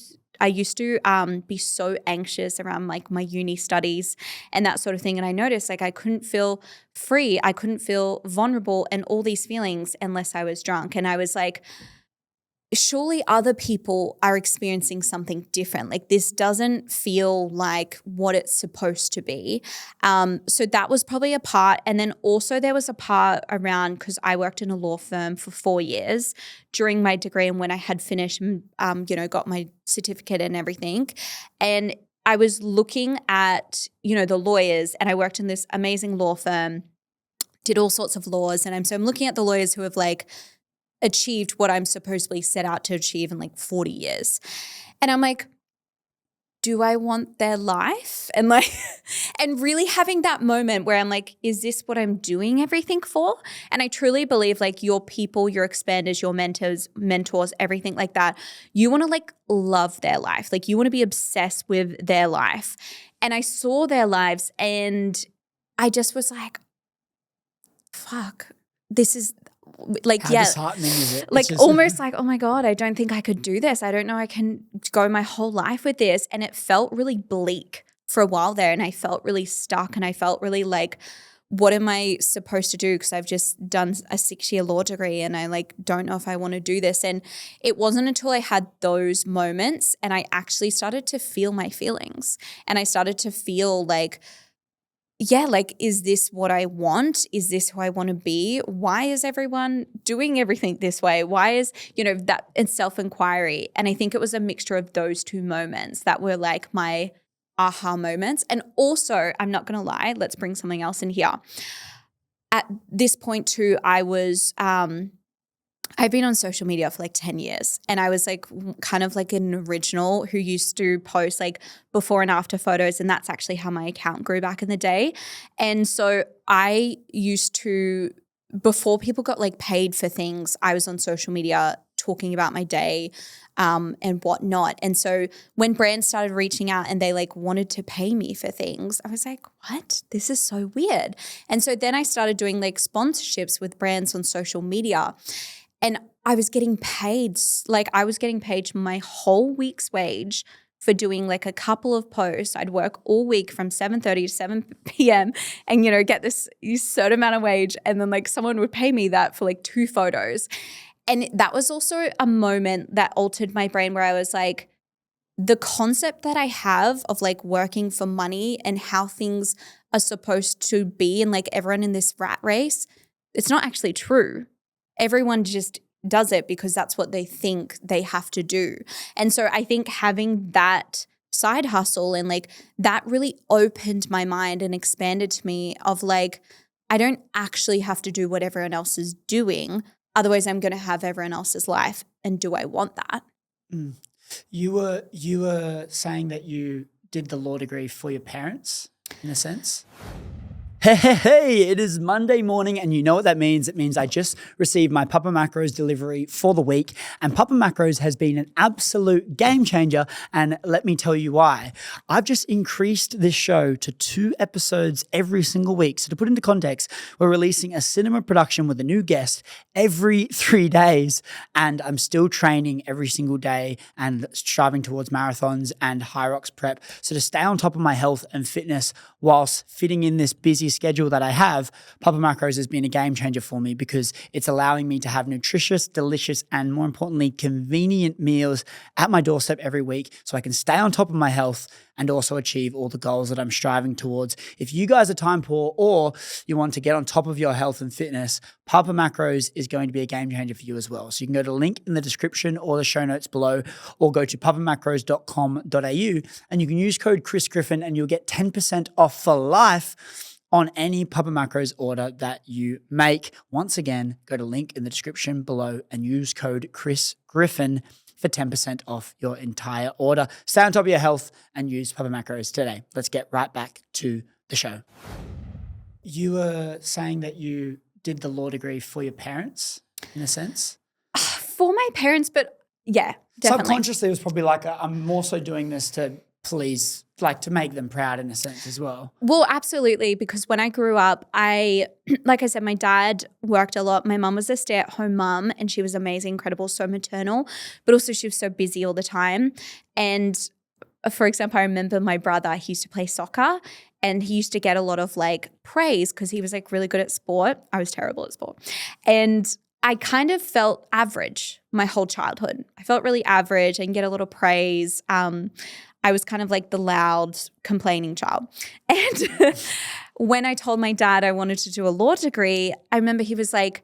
be so anxious around like my uni studies and that sort of thing. And I noticed like I couldn't feel free. I couldn't feel vulnerable and all these feelings unless I was drunk. And I was like, surely other people are experiencing something different. Like this doesn't feel like what it's supposed to be. So that was probably a part. And then also there was a part around, because I worked in a law firm for 4 years during my degree and when I had finished, got my certificate and everything. And I was looking at, the lawyers, and I worked in this amazing law firm, did all sorts of laws. And I'm looking at the lawyers who have like achieved what I'm supposedly set out to achieve in like 40 years. And I'm like, do I want their life? And like, and really having that moment where I'm like, is this what I'm doing everything for? And I truly believe like your people, your expanders, your mentors, everything like that, you want to like love their life. Like you want to be obsessed with their life. And I saw their lives and I just was like, fuck, this is like, How disheartening is it? Like almost like, oh my God, I don't think I could do this. I don't know I can go my whole life with this. And it felt really bleak for a while there. And I felt really stuck and I felt really like, what am I supposed to do? Because I've just done a 6-year law degree and I like don't know if I want to do this. And it wasn't until I had those moments and I actually started to feel my feelings and I started to feel like, yeah, like, is this what I want? Is this who I want to be? Why is everyone doing everything this way? Why is, that in self-inquiry. And I think it was a mixture of those two moments that were like my aha moments. And also, I'm not going to lie, let's bring something else in here. At this point too, I've been on social media for like 10 years and I was like kind of like an original who used to post like before and after photos, and that's actually how my account grew back in the day. And so I used to, before people got like paid for things, I was on social media talking about my day and whatnot. And so when brands started reaching out and they like wanted to pay me for things, I was like, what? This is so weird. And so then I started doing like sponsorships with brands on social media. And I was getting paid, my whole week's wage for doing like a couple of posts. I'd work all week from 7:30 to 7 p.m. and, get this certain amount of wage. And then like someone would pay me that for like 2 photos. And that was also a moment that altered my brain where I was like, the concept that I have of like working for money and how things are supposed to be and like everyone in this rat race, it's not actually true. Everyone just does it because that's what they think they have to do. And so I think having that side hustle and like that really opened my mind and expanded to me of like, I don't actually have to do what everyone else is doing. Otherwise, I'm going to have everyone else's life. And do I want that? Mm. You were saying that you did the law degree for your parents, in a sense. Hey, it is Monday morning and you know what that means. It means I just received my Papa Macros delivery for the week, and Papa Macros has been an absolute game changer, and let me tell you why. I've just increased this show to 2 episodes every single week. So to put into context, we're releasing a cinema production with a new guest every 3 days, and I'm still training every single day and striving towards marathons and high rocks prep. So to stay on top of my health and fitness whilst fitting in this busy schedule that I have, Papa Macros has been a game changer for me because it's allowing me to have nutritious, delicious, and more importantly, convenient meals at my doorstep every week so I can stay on top of my health and also achieve all the goals that I'm striving towards. If you guys are time poor or you want to get on top of your health and fitness, Papa Macros is going to be a game changer for you as well. So you can go to the link in the description or the show notes below, or go to papamacros.com.au and you can use code Chris Griffin and you'll get 10% off for life on any Papa Macros order that you make. Once again, go to link in the description below and use code Chris Griffin for 10% off your entire order. Stay on top of your health and use Papa Macros today. Let's get right back to the show. You were saying that you did the law degree for your parents, in a sense? For my parents, but yeah, definitely. Subconsciously, it was probably like, I'm more so doing this to please, like to make them proud in a sense as well. Well, absolutely, because when I grew up, like I said, my dad worked a lot. My mum was a stay-at-home mum and she was amazing, incredible, so maternal, but also she was so busy all the time. And for example, I remember my brother, he used to play soccer and he used to get a lot of like praise because he was like really good at sport. I was terrible at sport. And I kind of felt average my whole childhood. I felt really average. I can get a lot of praise. I was kind of like the loud, complaining child. And when I told my dad I wanted to do a law degree, I remember he was like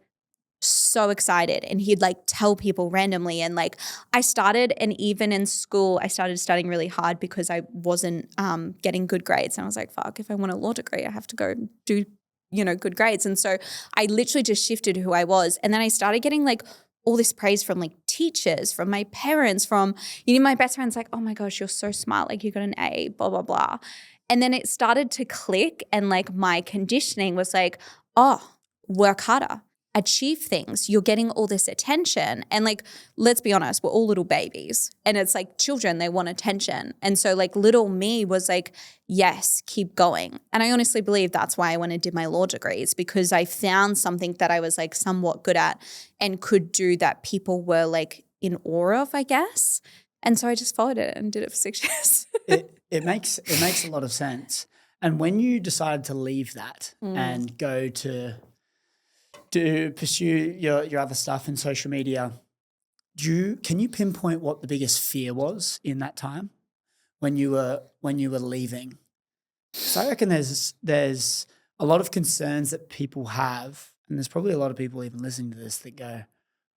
so excited and he'd like tell people randomly. And like I started, and even in school, I started studying really hard because I wasn't getting good grades. And I was like, fuck, if I want a law degree, I have to go do, good grades. And so I literally just shifted who I was. And then I started getting like all this praise from like teachers, from my parents, from, my best friend's like, oh my gosh, you're so smart. Like you got an A, blah, blah, blah. And then it started to click and like my conditioning was like, oh, work harder, achieve things. You're getting all this attention. And like, let's be honest, we're all little babies and it's like children, they want attention. And so like little me was like, yes, keep going. And I honestly believe that's why I went and did my law degrees, because I found something that I was like somewhat good at and could do that people were like in awe of, I guess. And so I just followed it and did it for 6 years. It makes a lot of sense. And when you decided to leave that and go to pursue your other stuff in social media, can you pinpoint what the biggest fear was in that time when you were leaving? So I reckon there's a lot of concerns that people have, and there's probably a lot of people even listening to this that go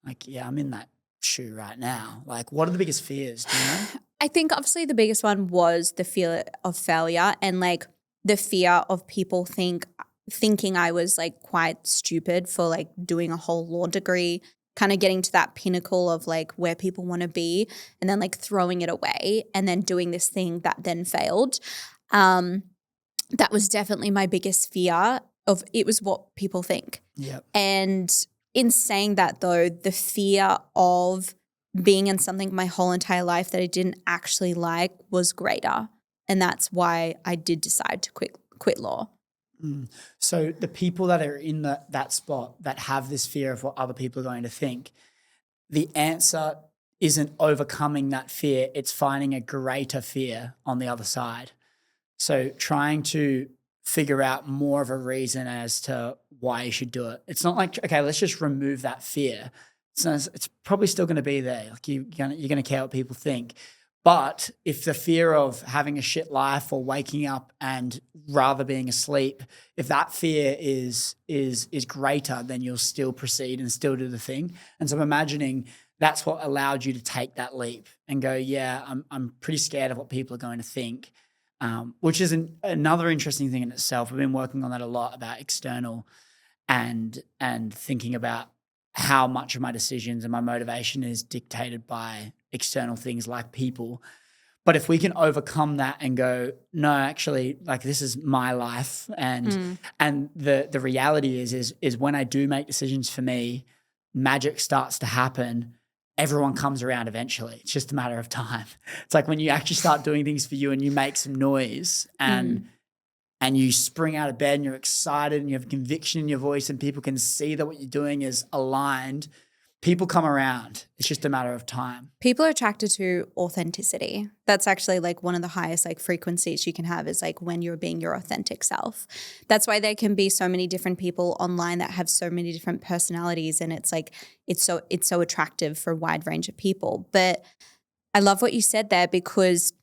like, yeah, I'm in that shoe right now. Like, what are the biggest fears? Do you know? I think obviously the biggest one was the fear of failure and like the fear of people thinking I was like quite stupid for like doing a whole law degree, kind of getting to that pinnacle of like where people want to be and then like throwing it away and then doing this thing that then failed. That was definitely my biggest fear of it was what people think. Yep. And in saying that though, the fear of being in something my whole entire life that I didn't actually like was greater. And that's why I did decide to quit law. So the people that are in that spot that have this fear of what other people are going to think, the answer isn't overcoming that fear. It's finding a greater fear on the other side. So trying to figure out more of a reason as to why you should do it. It's not like, okay, let's just remove that fear. It's probably still going to be there. Like you're going to care what people think. But if the fear of having a shit life or waking up and rather being asleep, if that fear is greater, then you'll still proceed and still do the thing. And so I'm imagining that's what allowed you to take that leap and go, yeah, I'm pretty scared of what people are going to think, which is another interesting thing in itself. We've been working on that a lot about external and thinking about how much of my decisions and my motivation is dictated by external things like people. But if we can overcome that and go, no, actually, like this is my life, and the reality is when I do make decisions for me, magic starts to happen. Everyone comes around eventually. It's just a matter of time. It's like when you actually start doing things for you and you make some noise and you spring out of bed and you're excited and you have conviction in your voice and people can see that what you're doing is aligned, people come around. It's just a matter of time. People are attracted to authenticity. That's actually like one of the highest like frequencies you can have is like when you're being your authentic self. That's why there can be so many different people online that have so many different personalities, and it's like it's so attractive for a wide range of people. But I love what you said there, because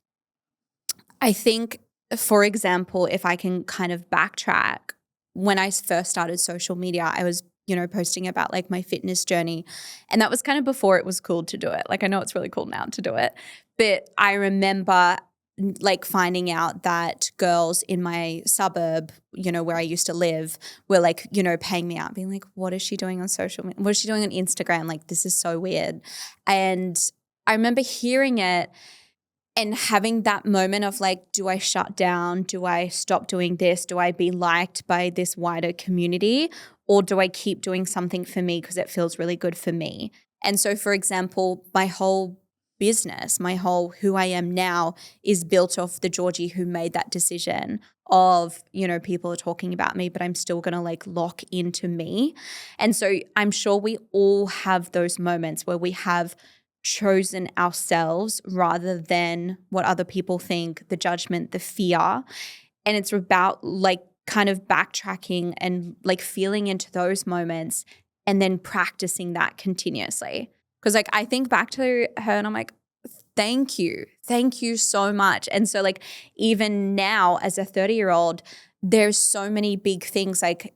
I think, for example, if I can kind of backtrack, when I first started social media, I was posting about like my fitness journey. And that was kind of before it was cool to do it. Like I know it's really cool now to do it. But I remember like finding out that girls in my suburb, where I used to live, were like, paying me out, being like, what is she doing on social media? What is she doing on Instagram? Like, this is so weird. And I remember hearing it and having that moment of like, do I shut down? Do I stop doing this? Do I be liked by this wider community? Or do I keep doing something for me because it feels really good for me? And so, for example, my whole business, my whole who I am now is built off the Georgie who made that decision of, people are talking about me, but I'm still going to like lock into me. And so I'm sure we all have those moments where we have chosen ourselves rather than what other people think, the judgment, the fear. And it's about like kind of backtracking and like feeling into those moments and then practicing that continuously. Because like I think back to her and I'm like, thank you so much. And so like even now as a 30-year-old, there's so many big things, like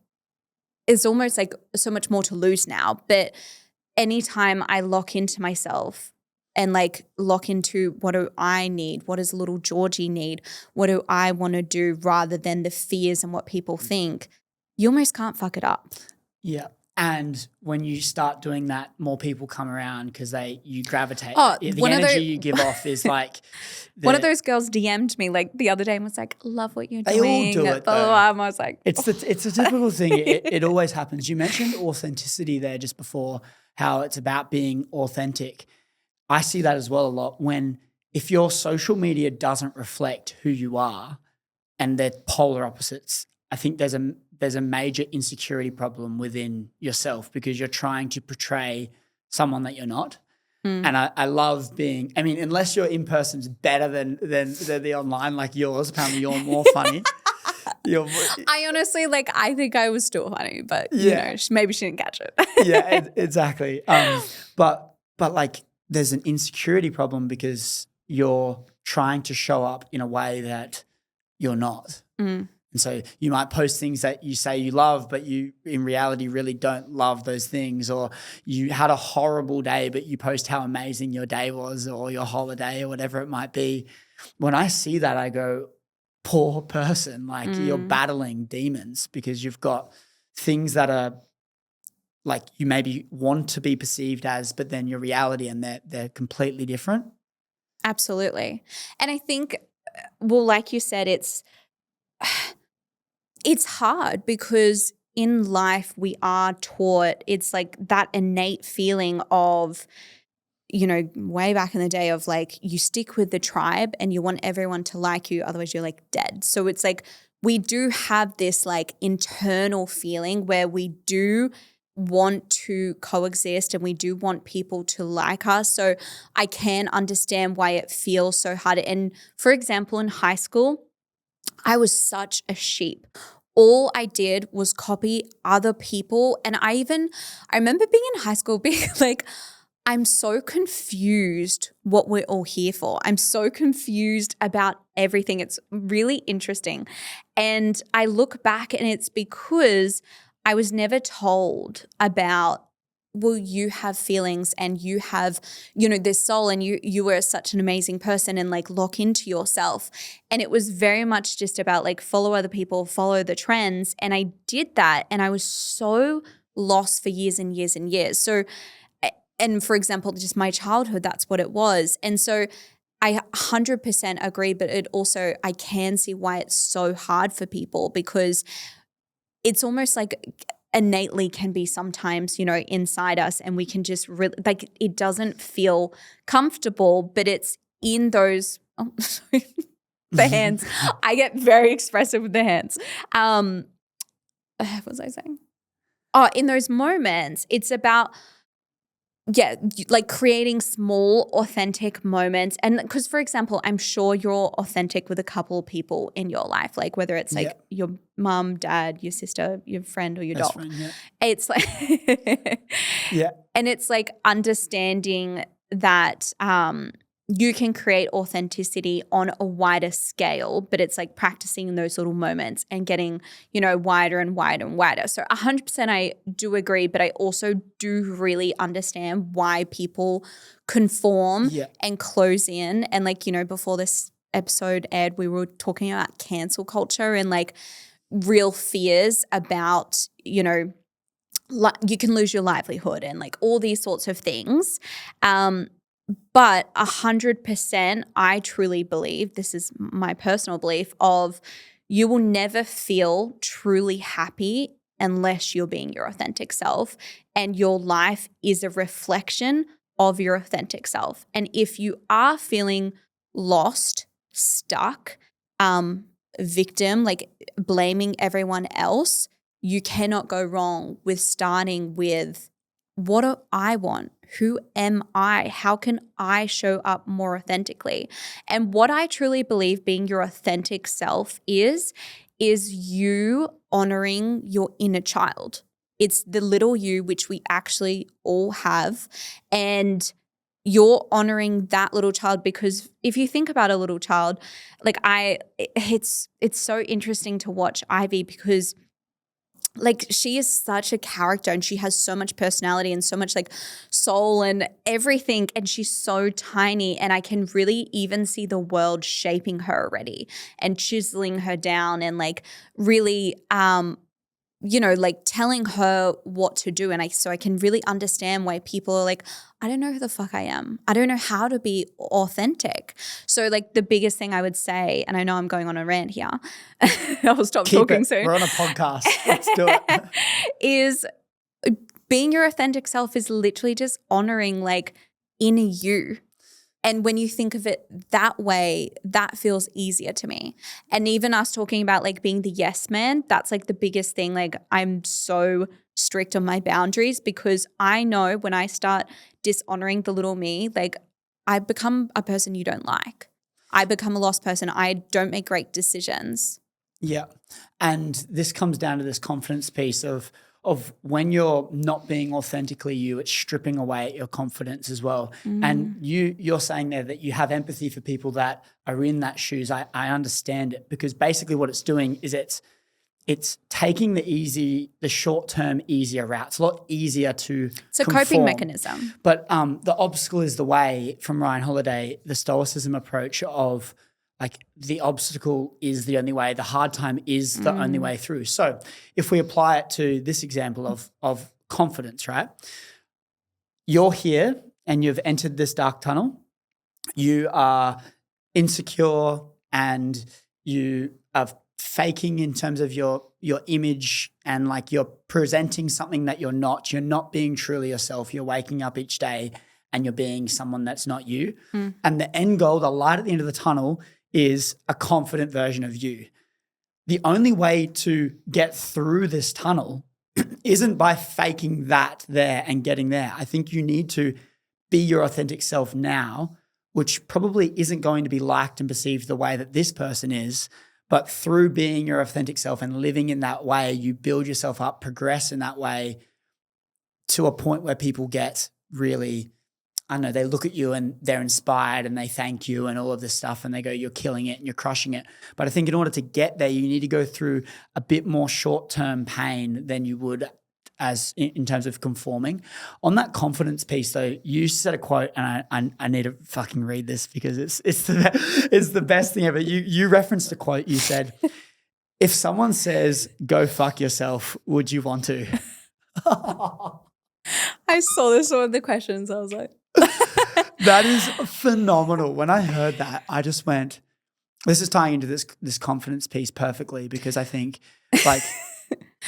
it's almost like so much more to lose now. But anytime I lock into myself and like lock into what do I need, what does little Georgie need, what do I want to do, rather than the fears and what people think, you almost can't fuck it up. Yeah. And when you start doing that, more people come around because you gravitate. The energy you give off is like one of those girls DM'd me like the other day and was like, love what you're doing. They all do it. Blah, blah, blah. And I was like, it's a typical thing. It always happens. You mentioned authenticity there just before, how it's about being authentic. I see that as well a lot if your social media doesn't reflect who you are and they're polar opposites. I think there's a major insecurity problem within yourself because you're trying to portray someone that you're not. And I love unless your in person's better than the online, like yours. Apparently you're more funny. I honestly, like, I think I was still funny, but maybe she didn't catch it. Yeah, exactly. But like there's an insecurity problem because you're trying to show up in a way that you're not. And so you might post things that you say you love, but you in reality really don't love those things. Or you had a horrible day, but you post how amazing your day was or your holiday or whatever it might be. When I see that, I go, poor person, like you're battling demons because you've got things that are like you maybe want to be perceived as, but then your reality and they're completely different. Absolutely. And I think, well, like you said, it's hard because in life we are taught, it's like that innate feeling of, way back in the day of like you stick with the tribe and you want everyone to like you, otherwise you're like dead. So it's like we do have this like internal feeling where we do want to coexist and we do want people to like us. So I can understand why it feels so hard. And for example, in high school, I was such a sheep. All I did was copy other people. And I remember being in high school being like, I'm so confused what we're all here for. I'm so confused about everything. It's really interesting. And I look back and it's because I was never told about, well, you have feelings and you have, this soul and you were such an amazing person and like lock into yourself. And it was very much just about like follow other people, follow the trends. And I did that and I was so lost for years and years and years. So, and for example, just my childhood, that's what it was. And so I 100% agree, but it also, I can see why it's so hard for people because it's almost like innately can be sometimes, inside us and we can just like it doesn't feel comfortable, but it's in those, the hands. I get very expressive with the hands. What was I saying? Oh, in those moments, it's about like creating small, authentic moments. And because, for example, I'm sure you're authentic with a couple of people in your life, like whether it's like your mom, dad, your sister, your friend, or your Best dog. friend, yeah. It's like, and it's like understanding that you can create authenticity on a wider scale, but it's like practicing in those little moments and getting, wider and wider and wider. So 100% I do agree, but I also do really understand why people conform and close in. And like, before this episode aired, we were talking about cancel culture and like real fears about, you can lose your livelihood and like all these sorts of things. But 100%, I truly believe, this is my personal belief, of you will never feel truly happy unless you're being your authentic self, and your life is a reflection of your authentic self. And if you are feeling lost, stuck, victim, like blaming everyone else, you cannot go wrong with starting with, what do I want? Who am I? How can I show up more authentically? And what I truly believe being your authentic self is you honoring your inner child. It's the little you, which we actually all have. And you're honoring that little child, because if you think about a little child, like it's so interesting to watch Ivy, because like she is such a character and she has so much personality and so much like soul and everything, and she's so tiny, and I can really even see the world shaping her already and chiseling her down and like really like telling her what to do. And so I can really understand why people are like, I don't know who the fuck I am. I don't know how to be authentic. So like the biggest thing I would say, and I know I'm going on a rant here, I'll stop talking soon. We're on a podcast. Let's do it. Is being your authentic self is literally just honoring like inner you. And when you think of it that way, that feels easier to me. And even us talking about like being the yes man, that's like the biggest thing. Like I'm so strict on my boundaries, because I know when I start dishonoring the little me, like I become a person you don't like. I become a lost person. I don't make great decisions. Yeah. And this comes down to this confidence piece of when you're not being authentically you, it's stripping away at your confidence as well. And you're saying there that you have empathy for people that are in that shoes. I understand it, because basically what it's doing is it's taking the short-term easier route. It's a lot easier to It's a coping mechanism. But the obstacle is the way, from Ryan Holiday, the Stoicism approach of like the obstacle is the only way, the hard time is the only way through. So if we apply it to this example of confidence, right? You're here and you've entered this dark tunnel. You are insecure and you are faking in terms of your image, and like you're presenting something that you're not. You're not being truly yourself. You're waking up each day and you're being someone that's not you. And the end goal, the light at the end of the tunnel, is a confident version of you. The only way to get through this tunnel isn't by faking that there and getting there. I think you need to be your authentic self now, which probably isn't going to be liked and perceived the way that this person is. But through being your authentic self and living in that way, you build yourself up, progress in that way to a point where people get really, I don't know, they look at you and they're inspired and they thank you and all of this stuff, and they go, you're killing it and you're crushing it. But I think in order to get there, you need to go through a bit more short-term pain than you would as in terms of conforming. On that confidence piece though, you said a quote, and I need to fucking read this because it's the best thing ever. You referenced a quote. You said, if someone says, go fuck yourself, would you want to? I saw this one of the questions. I was like, that is phenomenal. When I heard that, I just went, this is tying into this confidence piece perfectly, because I think like,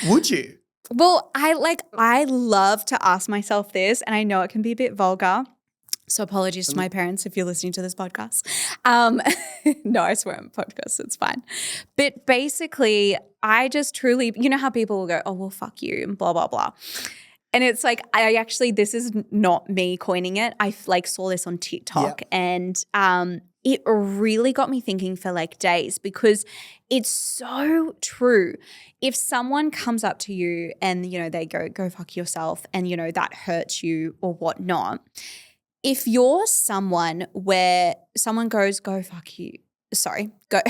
would you? Well, I love to ask myself this, and I know it can be a bit vulgar. So apologies to my parents if you're listening to this podcast. No, I swear on podcasts, it's fine. But basically, I just truly, you know how people will go, oh, well, fuck you and blah, blah, blah. And it's like, this is not me coining it. I like saw this on TikTok and it really got me thinking for like days because it's so true. If someone comes up to you and, you know, they go fuck yourself and, you know, that hurts you or whatnot. If you're someone where someone goes, go fuck you. Sorry, go.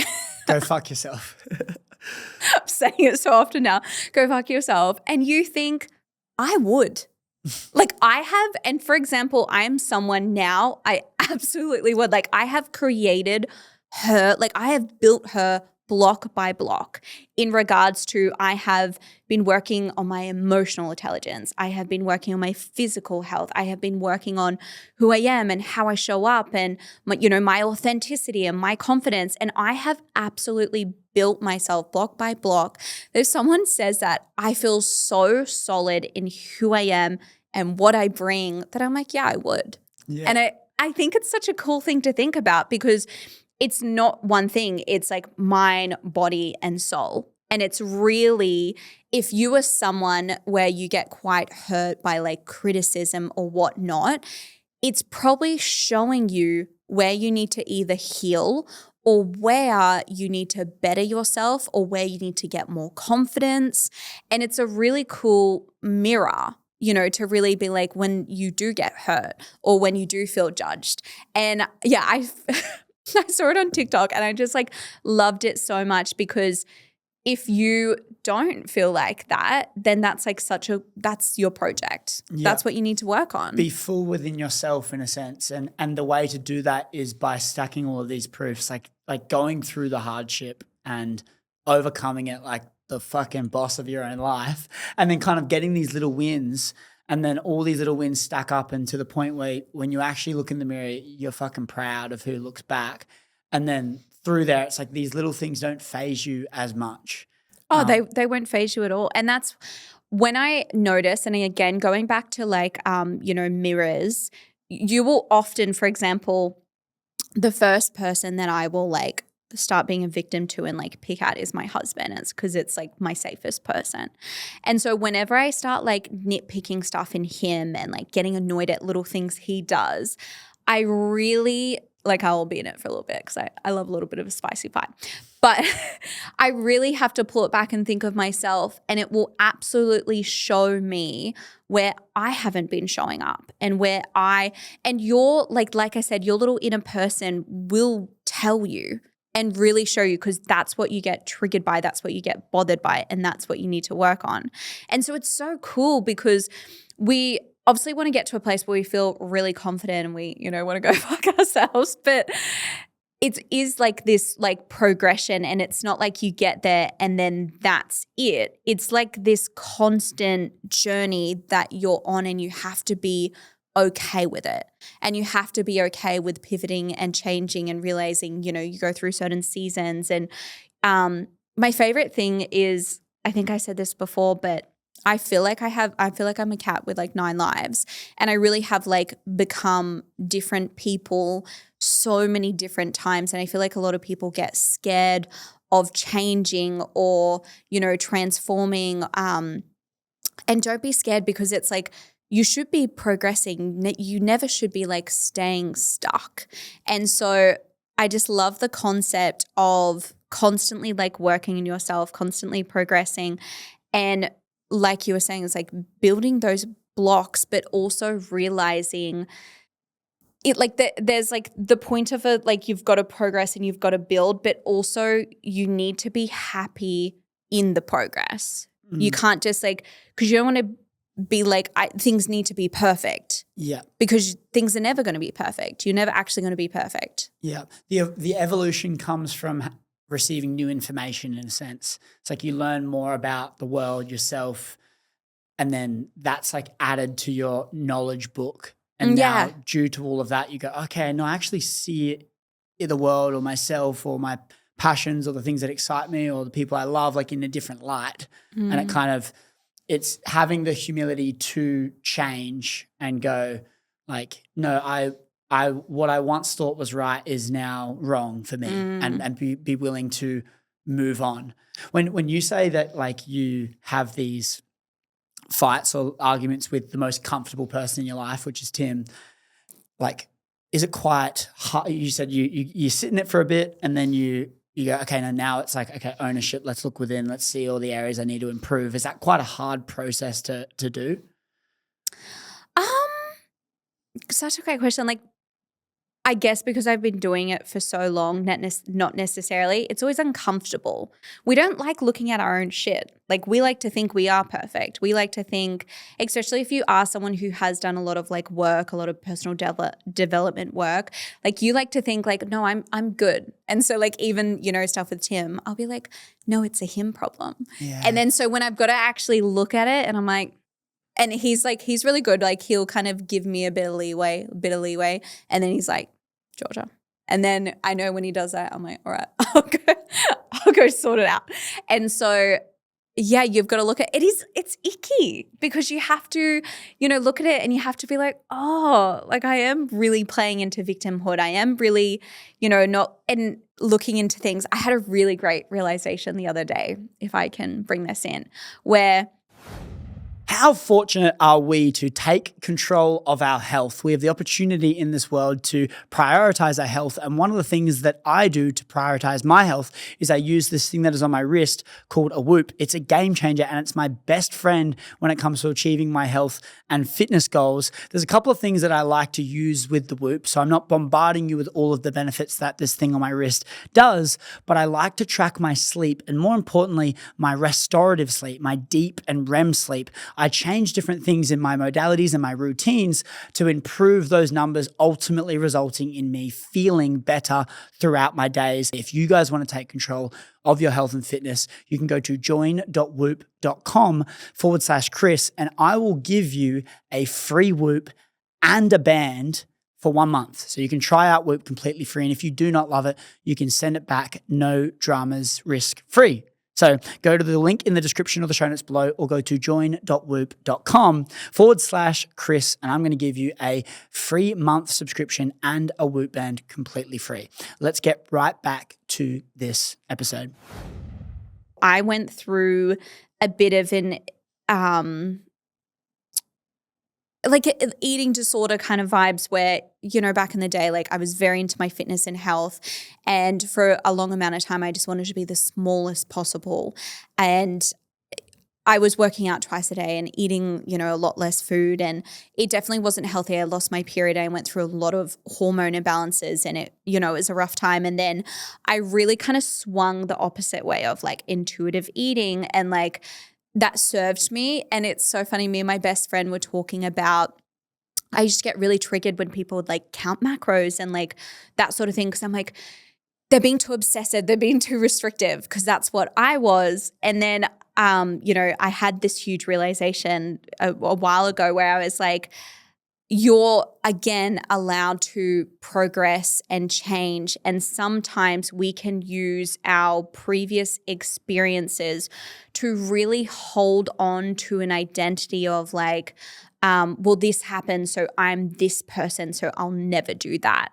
Go fuck yourself. I'm saying it so often now. Go fuck yourself. And you think, I would. Like I have, and for example, I am someone now, I absolutely would. Like I have created her, like I have built her block by block in regards to I have been working on my emotional intelligence. I have been working on my physical health. I have been working on who I am and how I show up and my, you know, my authenticity and my confidence. And I have absolutely built myself block by block. If someone says that, I feel so solid in who I am and what I bring that I'm like, yeah, I would. Yeah. And I think it's such a cool thing to think about because it's not one thing. It's like mind, body, and soul. And it's really, if you are someone where you get quite hurt by like criticism or whatnot, it's probably showing you where you need to either heal or where you need to better yourself or where you need to get more confidence. And it's a really cool mirror, you know, to really be like when you do get hurt or when you do feel judged. And yeah, I saw it on TikTok and I just like loved it so much because if you don't feel like that, then that's like that's your project. Yeah. That's what you need to work on. Be full within yourself in a sense. And the way to do that is by stacking all of these proofs, like going through the hardship and overcoming it like the fucking boss of your own life and then kind of getting these little wins. And then all these little wins stack up and to the point where when you actually look in the mirror, you're fucking proud of who looks back. And then through there, it's like these little things don't phase you as much. Oh, they won't phase you at all. And that's when I notice, and again, going back to like, you know, mirrors, you will often, for example, the first person that I will like start being a victim to and like pick at is my husband. It's because it's like my safest person. And so whenever I start like nitpicking stuff in him and like getting annoyed at little things he does, I really like I'll be in it for a little bit because I love a little bit of a spicy fight. But I really have to pull it back and think of myself and it will absolutely show me where I haven't been showing up and where and your like I said, your little inner person will tell you and really show you because that's what you get triggered by, that's what you get bothered by, and that's what you need to work on. And so it's so cool because we obviously want to get to a place where we feel really confident and we, you know, want to go fuck ourselves, but it is like this like progression and it's not like you get there and then that's it. It's like this constant journey that you're on and you have to be okay with it. And you have to be okay with pivoting and changing and realizing, you know, you go through certain seasons. And my favorite thing is, I think I said this before, but I feel like I'm a cat with like 9 lives. And I really have like become different people so many different times. And I feel like a lot of people get scared of changing or, you know, transforming. And don't be scared because it's like, you should be progressing. You never should be like staying stuck. And so I just love the concept of constantly like working in yourself, constantly progressing. And like you were saying, it's like building those blocks, but also realizing it like there's like the point of it, like you've got to progress and you've got to build, but also you need to be happy in the progress. You can't just like, because you don't want to be like, things need to be perfect. Yeah. Because things are never going to be perfect. You're never actually going to be perfect. Yeah. The evolution comes from receiving new information in a sense. It's like you learn more about the world, yourself, and then that's like added to your knowledge book. And now due to all of that, you go, okay, no, I actually see it in the world or myself or my passions or the things that excite me or the people I love like in a different light. And it kind of, it's having the humility to change and go like, no, I what I once thought was right is now wrong for me and be willing to move on. When you say that like you have these fights or arguments with the most comfortable person in your life, which is Tim, like, is it quite hard? You said you sit in it for a bit and then you go, okay, now it's like, okay, ownership, let's look within, let's see all the areas I need to improve. Is that quite a hard process to do? Such a great question. Like, I guess because I've been doing it for so long, not necessarily, it's always uncomfortable. We don't like looking at our own shit. Like, we like to think we are perfect. We like to think, especially if you are someone who has done a lot of like work, a lot of personal development work, like you like to think like, no, I'm good. And so like even, stuff with Tim, I'll be like, no, it's a him problem. Yeah. And then so when I've got to actually look at it and I'm like, and he's really good. Like he'll kind of give me a bit of leeway. And then he's like, Georgia. And then I know when he does that, I'm like, all right, I'll go sort it out. And so, yeah, you've got to look at it. It's icky because you have to, look at it and you have to be like, oh, like I am really playing into victimhood. I am really, not, and looking into things. I had a really great realization the other day, if I can bring this in, where how fortunate are we to take control of our health? We have the opportunity in this world to prioritize our health. And one of the things that I do to prioritize my health is I use this thing that is on my wrist called a Whoop. It's a game changer and it's my best friend when it comes to achieving my health and fitness goals. There's a couple of things that I like to use with the Whoop. So I'm not bombarding you with all of the benefits that this thing on my wrist does, but I like to track my sleep and more importantly, my restorative sleep, my deep and REM sleep. I change different things in my modalities and my routines to improve those numbers, ultimately resulting in me feeling better throughout my days. If you guys want to take control of your health and fitness, you can go to join.whoop.com/Chris and I will give you a free Whoop and a band for 1 month. So you can try out Whoop completely free. And if you do not love it, you can send it back, no dramas, risk free. So go to the link in the description of the show notes below or go to join.whoop.com/Chris and I'm going to give you a free month subscription and a Whoop band completely free. Let's get right back to this episode. I went through a bit of an like eating disorder kind of vibes where, back in the day, like I was very into my fitness and health. And for a long amount of time, I just wanted to be the smallest possible. And I was working out twice a day and eating, a lot less food. And it definitely wasn't healthy. I lost my period. I went through a lot of hormone imbalances and it, it was a rough time. And then I really kind of swung the opposite way of like intuitive eating and like that served me. And it's so funny. Me and my best friend were talking about, I used to get really triggered when people would like count macros and like that sort of thing. Cause I'm like, they're being too obsessive. They're being too restrictive because that's what I was. And then, I had this huge realization a while ago where I was like, you're again allowed to progress and change. And sometimes we can use our previous experiences to really hold on to an identity of like, well, this happened, so I'm this person, so I'll never do that.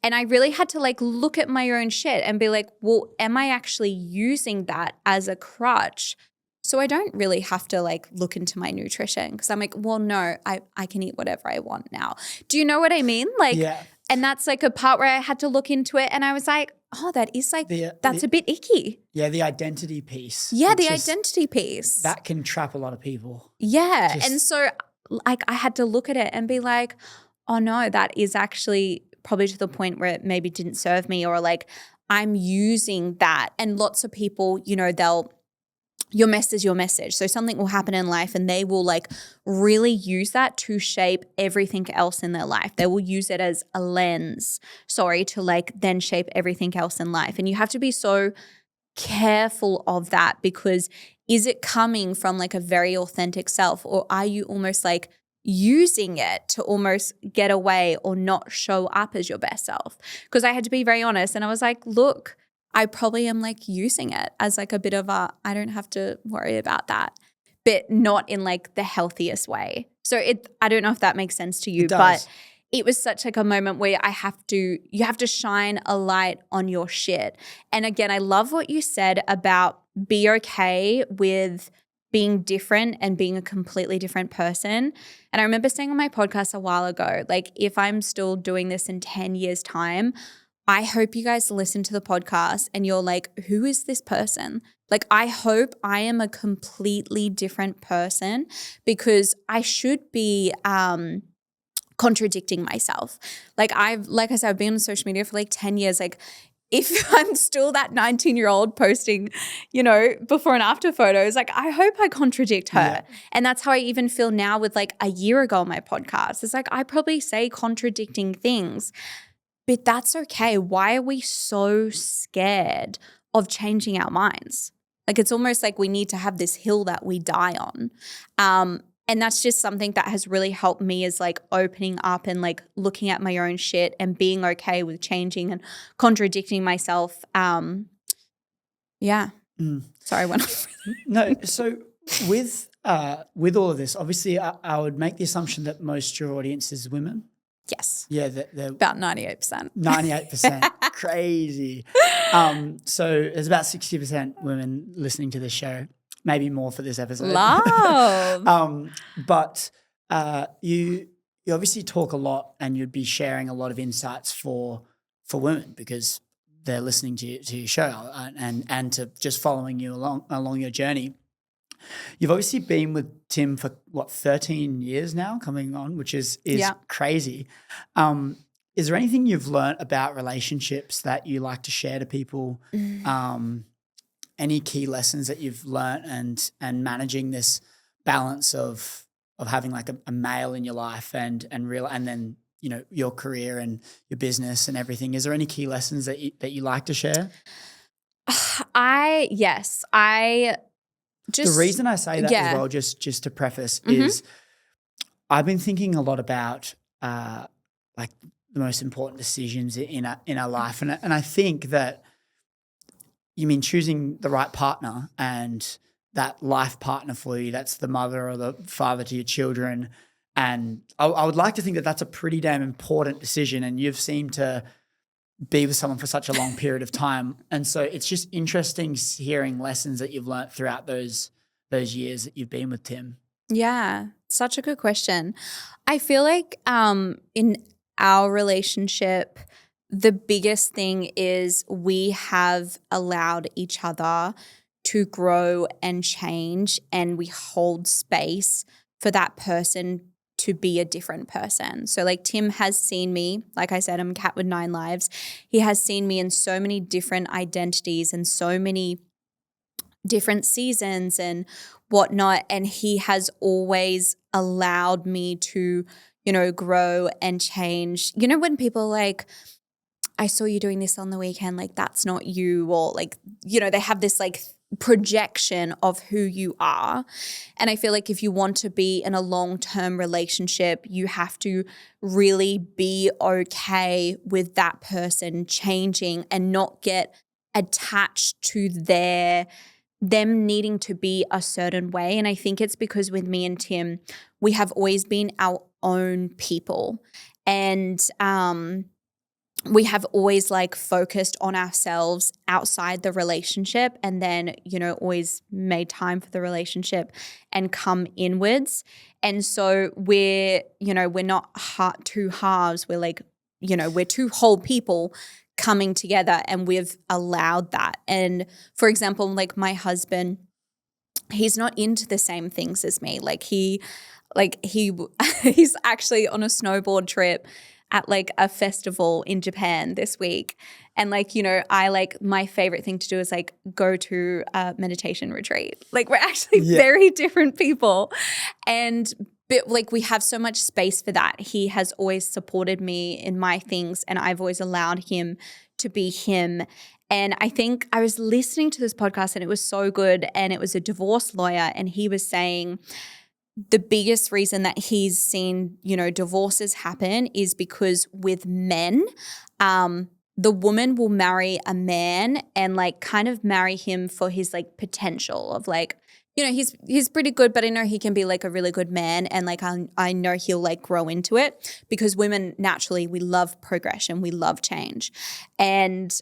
And I really had to like look at my own shit and be like, well, am I actually using that as a crutch? So I don't really have to like look into my nutrition because I'm like, well, no, I can eat whatever I want now. Do you know what I mean? Like, yeah. And that's like a part where I had to look into it and I was like, oh, that is like, that's a bit icky. Yeah, the identity piece. Yeah, the identity piece. That can trap a lot of people. Yeah. And so like I had to look at it and be like, oh no, that is actually probably to the point where it maybe didn't serve me or like I'm using that. And lots of people, your message is your message. So something will happen in life and they will like really use that to shape everything else in their life. They will use it as a lens, to like then shape everything else in life. And you have to be so careful of that because is it coming from like a very authentic self or are you almost like using it to almost get away or not show up as your best self? Because I had to be very honest and I was like, look, I probably am like using it as like a bit of a, I don't have to worry about that, but not in like the healthiest way. So I don't know if that makes sense to you, but it was such like a moment where you have to shine a light on your shit. And again, I love what you said about be okay with being different and being a completely different person. And I remember saying on my podcast a while ago, like, if I'm still doing this in 10 years' time, I hope you guys listen to the podcast and you're like, who is this person? Like, I hope I am a completely different person, because I should be contradicting myself. Like I said, I've been on social media for like 10 years. Like, if I'm still that 19-year-old posting, before and after photos, like, I hope I contradict her. Yeah. And that's how I even feel now with like a year ago on my podcast. It's like, I probably say contradicting things, but that's okay. Why are we so scared of changing our minds? Like, it's almost like we need to have this hill that we die on. And that's just something that has really helped me, is like opening up and like looking at my own shit and being okay with changing and contradicting myself. Yeah. Sorry, I went off. No, so with all of this, obviously I would make the assumption that most of your audience is women. Yes. Yeah, they're about 98%. 98%. Crazy. So there's about 60% women listening to this show. Maybe more for this episode. Love. But you obviously talk a lot, and you'd be sharing a lot of insights for women, because they're listening to your show and to just following you along your journey. You've obviously been with Tim for 13 years now, coming on, which is crazy. Is there anything you've learned about relationships that you like to share to people? Any key lessons that you've learned and managing this balance of having like a male in your life and then your career and your business and everything? Is there any key lessons that you like to share? The reason I say that as well, just to preface, is I've been thinking a lot about like the most important decisions in our life, and I think that, you mean choosing the right partner and that life partner for you, that's the mother or the father to your children. And I would like to think that that's a pretty damn important decision, and you've seemed to be with someone for such a long period of time. And so it's just interesting hearing lessons that you've learned throughout those years that you've been with Tim. Yeah, such a good question. I feel like in our relationship, the biggest thing is we have allowed each other to grow and change, and we hold space for that person to be a different person. So like, Tim has seen me, like I said, I'm a cat with 9 lives. He has seen me in so many different identities and so many different seasons and whatnot. And he has always allowed me to, grow and change. When people like, I saw you doing this on the weekend, like, that's not you, or like, they have this like projection of who you are. And I feel like if you want to be in a long-term relationship, you have to really be okay with that person changing and not get attached to them needing to be a certain way. And I think it's because with me and Tim, we have always been our own people. And we have always like focused on ourselves outside the relationship, and then, always made time for the relationship and come inwards. And so we're not two halves. We're like, we're two whole people coming together, and we've allowed that. And for example, like my husband, he's not into the same things as me. He's actually on a snowboard trip at like a festival in Japan this week. And my favorite thing to do is like go to a meditation retreat. Like, we're actually very different people. But like, we have so much space for that. He has always supported me in my things, and I've always allowed him to be him. And I think I was listening to this podcast, and it was so good. And it was a divorce lawyer, and he was saying the biggest reason that he's seen, divorces happen is because with men, the woman will marry a man and like kind of marry him for his like potential of like, he's pretty good, but I know he can be like a really good man, and like I know he'll like grow into it, because women naturally, we love progression, we love change. And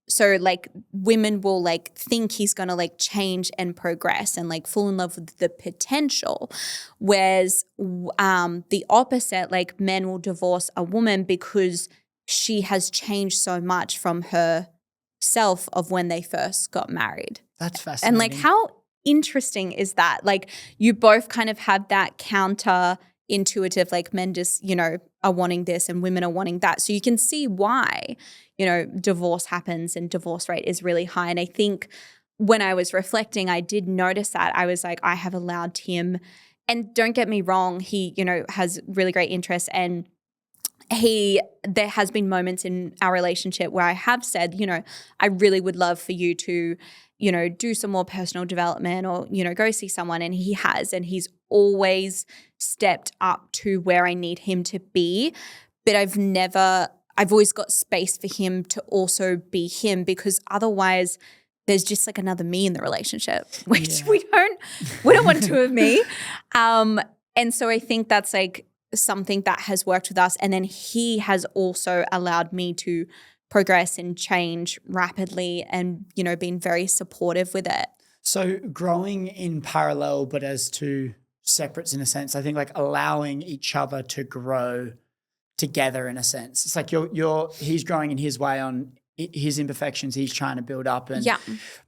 so like women will like think he's going to like change and progress and like fall in love with the potential. Whereas the opposite, like men will divorce a woman because she has changed so much from herself of when they first got married. That's fascinating. And like how interesting is that? Like you both kind of have that counter intuitive, like men just, you know, are wanting this and women are wanting that. So you can see why, you know, divorce happens and divorce rate is really high. And I think when I was reflecting, I did notice that. I was like, I have allowed him, and don't get me wrong, he, you know, has really great interests, and there has been moments in our relationship where I have said, you know, I really would love for you to, you know, do some more personal development or, you know, go see someone. And he has, and he's always stepped up to where I need him to be. But I've always got space for him to also be him, because otherwise there's just like another me in the relationship, which we don't want two of me. And so I think that's like something that has worked with us. And then he has also allowed me to progress and change rapidly and, you know, been very supportive with it. So growing in parallel but as two separates in a sense, I think like allowing each other to grow together in a sense. It's like he's growing in his way on his imperfections he's trying to build up. And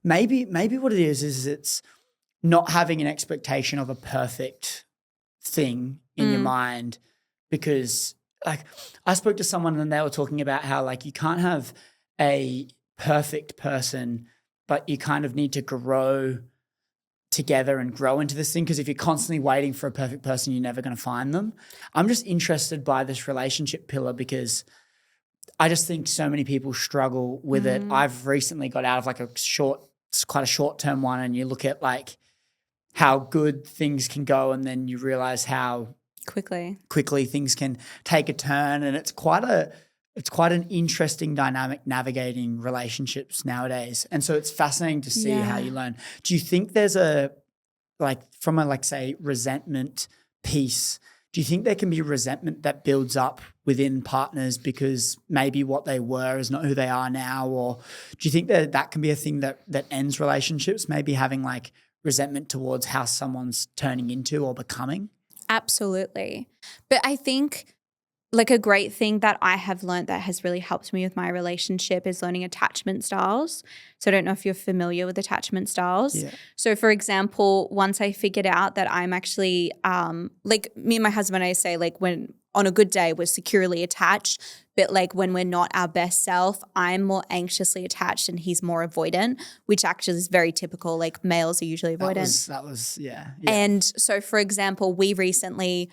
maybe what it is it's not having an expectation of a perfect thing in your mind, because like I spoke to someone and they were talking about how like you can't have a perfect person, but you kind of need to grow together and grow into this thing, because if you're constantly waiting for a perfect person, you're never going to find them. I'm just interested by this relationship pillar because I just think so many people struggle with it. I've recently got out of like quite a short-term one, and you look at like how good things can go and then you realize how quickly things can take a turn, and it's quite an interesting dynamic navigating relationships nowadays. And so it's fascinating to see how you learn. Do you think there's from a say resentment piece, do you think there can be resentment that builds up within partners because maybe what they were is not who they are now? Or do you think that can be a thing that ends relationships, maybe having like resentment towards how someone's turning into or becoming? Absolutely. But I think like a great thing that I have learned that has really helped me with my relationship is learning attachment styles. So I don't know if you're familiar with attachment styles. Yeah. So for example, once I figured out that I'm actually like me and my husband, I say like when on a good day we're securely attached, but like when we're not our best self, I'm more anxiously attached and he's more avoidant, which actually is very typical. Like males are usually avoidant. That was. And so for example, we recently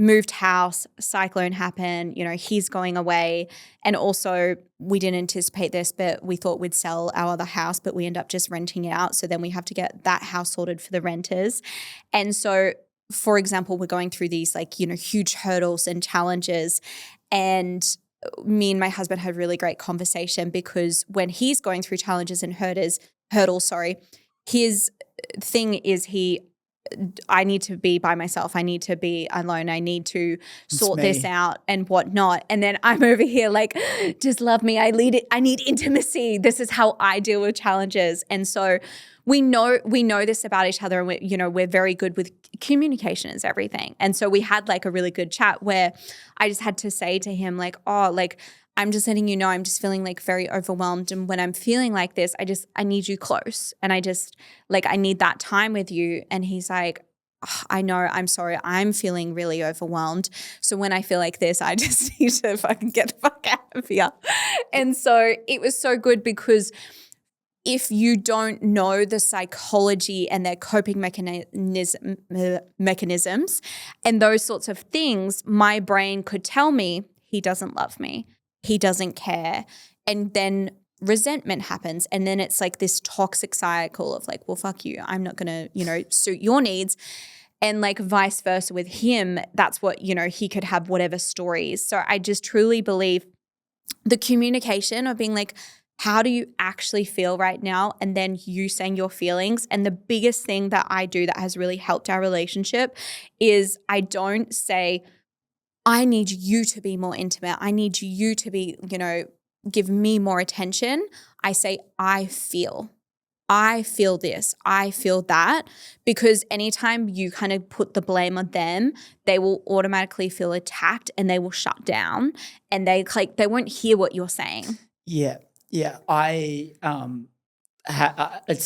moved house, cyclone happened, you know, he's going away. And also we didn't anticipate this, but we thought we'd sell our other house, but we end up just renting it out. So then we have to get that house sorted for the renters. And so, for example, we're going through these like, you know, huge hurdles and challenges. And me and my husband had really great conversation, because when he's going through challenges and hurdles, his thing is I need to be by myself. I need to be alone. I need to sort this out and whatnot. And then I'm over here like, just love me. I need intimacy. This is how I deal with challenges. And so we know this about each other, and we're very good with communication is everything. And so we had like a really good chat where I just had to say to him like, oh, like I'm just letting you know, I'm just feeling like very overwhelmed. And when I'm feeling like this, I need you close. And I just like, I need that time with you. And he's like, oh, I know, I'm sorry. I'm feeling really overwhelmed. So when I feel like this, I just need to fucking get the fuck out of here. And so it was so good, because if you don't know the psychology and their coping mechanisms and those sorts of things, my brain could tell me he doesn't love me. He doesn't care. And then resentment happens. And then it's like this toxic cycle of like, well, fuck you. I'm not going to, suit your needs. And like vice versa with him, that's what, he could have whatever stories. So I just truly believe the communication of being like, how do you actually feel right now? And then you saying your feelings. And the biggest thing that I do that has really helped our relationship is I don't say, I need you to be more intimate. I need you to be, give me more attention, I say, I feel this, I feel that, because anytime you kind of put the blame on them, they will automatically feel attacked and they will shut down and they won't hear what you're saying. Yeah. It's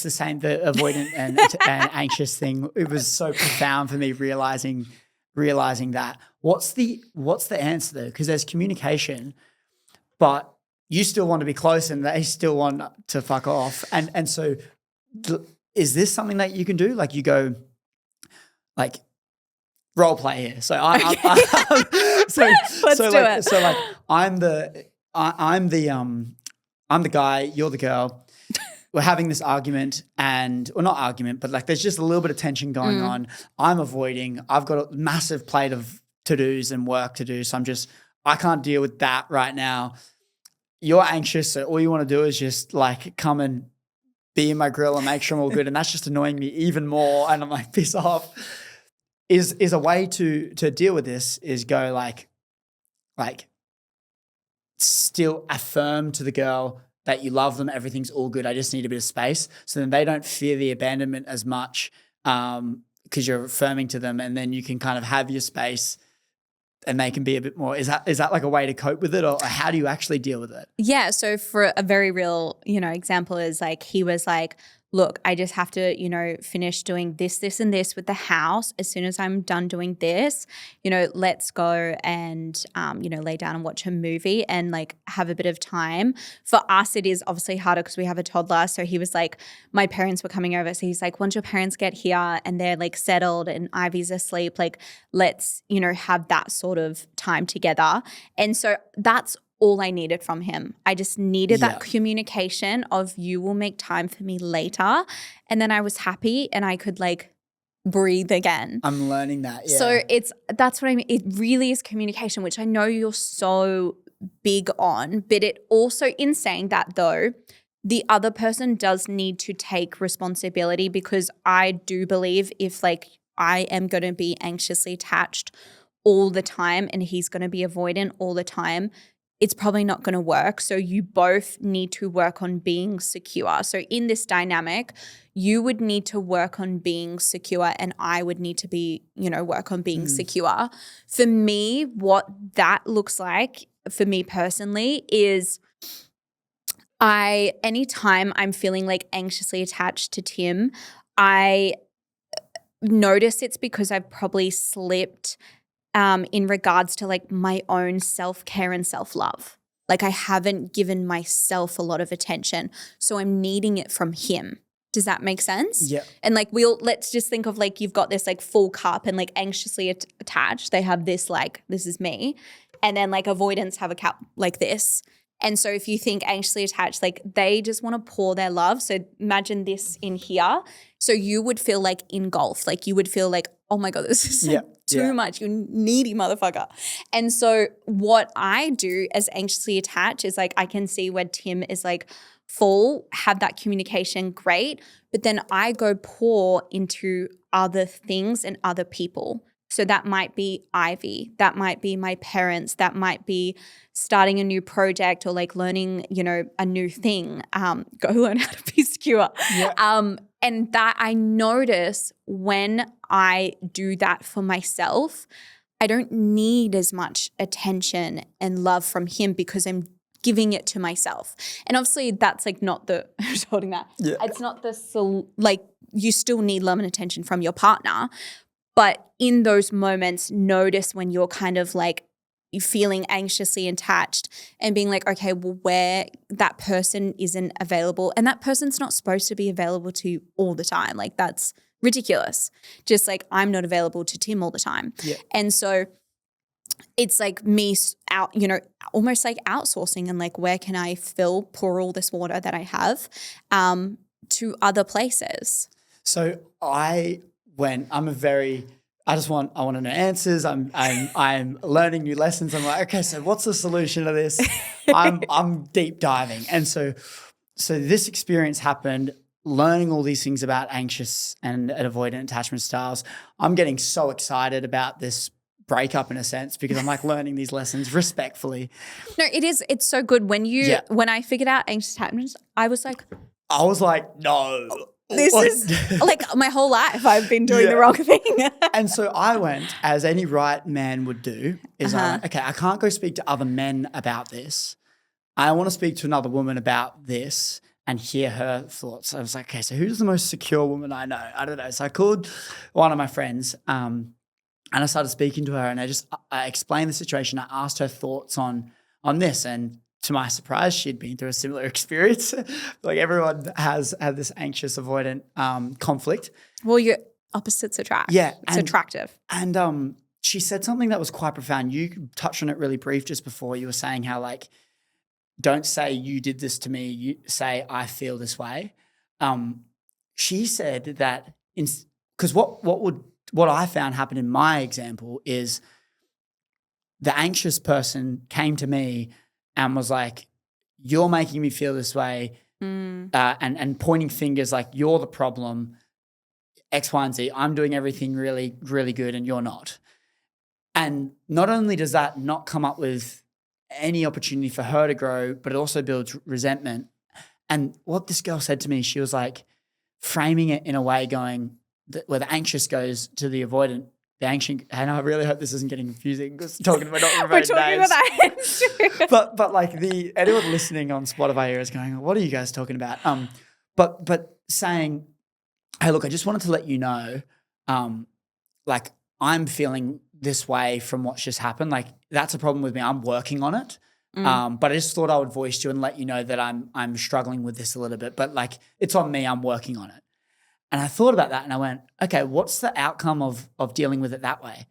the same, the avoidant and anxious thing. It was so profound for me realizing that. What's the answer though? Because there's communication, but you still want to be close and they still want to fuck off. And so is this something that you can do? Like you go, like, role play here. So let's do it. So like I'm the guy, you're the girl. We're having this argument not argument, but like there's just a little bit of tension going on. I'm avoiding. I've got a massive plate of to-dos and work to do. So I can't deal with that right now. You're anxious. So all you want to do is just like come and be in my grill and make sure I'm all good. And that's just annoying me even more. And I'm like, piss off. Is a way to deal with this is go like still affirm to the girl that you love them, everything's all good. I just need a bit of space. So then they don't fear the abandonment as much because you're affirming to them, and then you can kind of have your space and they can be a bit more. Is that like a way to cope with it, or how do you actually deal with it? Yeah. So for a very real, example is like, he was like, look, I just have to, finish doing this, this, and this with the house. As soon as I'm done doing this, let's go and, lay down and watch a movie and like have a bit of time. For us, it is obviously harder because we have a toddler. So he was like, my parents were coming over. So he's like, once your parents get here and they're like settled and Ivy's asleep, like let's, have that sort of time together. And so that's all I needed from him. I just needed that communication of, you will make time for me later. And then I was happy and I could like breathe again. I'm learning that. Yeah. So that's what I mean. It really is communication, which I know you're so big on, but it also, in saying that though, the other person does need to take responsibility, because I do believe if like I am going to be anxiously attached all the time and he's going to be avoidant all the time, it's probably not going to work. So you both need to work on being secure. So in this dynamic, you would need to work on being secure and I would need to be, work on being secure. For me, what that looks like for me personally is anytime I'm feeling like anxiously attached to Tim, I notice it's because I've probably slipped in regards to like my own self-care and self-love. Like I haven't given myself a lot of attention. So I'm needing it from him. Does that make sense? Yeah. And like let's just think of like you've got this like full cup and like anxiously attached. They have this like, this is me. And then like avoidance have a cup like this. And so if you think anxiously attached, like they just want to pour their love. So imagine this in here. So you would feel like engulfed. Like you would feel like, oh my God, this is too much. You needy motherfucker. And so what I do as anxiously attached is like I can see where Tim is like full, have that communication, great. But then I go pour into other things and other people. So that might be Ivy, that might be my parents, that might be starting a new project or like learning, a new thing. Go learn how to be secure. Yeah. And that I notice when I do that for myself, I don't need as much attention and love from him because I'm giving it to myself. And obviously that's like not the, who's holding that? Yeah. It's not the, like you still need love and attention from your partner. But in those moments, notice when you're kind of like feeling anxiously attached and being like, okay, well, where that person isn't available, and that person's not supposed to be available to you all the time. Like that's ridiculous. Just like I'm not available to Tim all the time. Yeah. And so it's like me out, almost like outsourcing and like where can I pour all this water that I have to other places. So I want to know answers. I'm learning new lessons. I'm like, okay, so what's the solution to this? I'm deep diving. And so this experience happened, learning all these things about anxious and avoidant attachment styles. I'm getting so excited about this breakup in a sense, because I'm like learning these lessons respectfully. No, it is. It's so good. When I figured out anxious attachments, I was like, no. this is like my whole life I've been doing the wrong thing. And so I went, as any right man would do, is I went, okay, I can't go speak to other men about this. I want to speak to another woman about this and hear her thoughts. I was like, okay, so who's the most secure woman I know? I don't know. So I called one of my friends and I started speaking to her, and I explained the situation. I asked her thoughts on this, and to my surprise, she'd been through a similar experience. Like everyone has had this anxious avoidant conflict. Well, your opposites attract. Yeah. It's attractive. And she said something that was quite profound. You touched on it really brief just before. You were saying how like, don't say you did this to me. You say I feel this way. She said that because what I found happened in my example is the anxious person came to me and was like, you're making me feel this way, and pointing fingers like you're the problem, X, Y, and Z. I'm doing everything really, really good and you're not. And not only does that not come up with any opportunity for her to grow, but it also builds resentment. And what this girl said to me, she was like framing it in a way going, where the anxious goes to the avoidant, the anxious, and I really hope this isn't getting confusing because we're talking about names. But like anyone listening on Spotify here is going, what are you guys talking about? But saying, hey, look, I just wanted to let you know, like I'm feeling this way from what's just happened. Like that's a problem with me. I'm working on it. But I just thought I would voice to you and let you know that I'm struggling with this a little bit, but like it's on me. I'm working on it. And I thought about that and I went, okay, what's the outcome of dealing with it that way?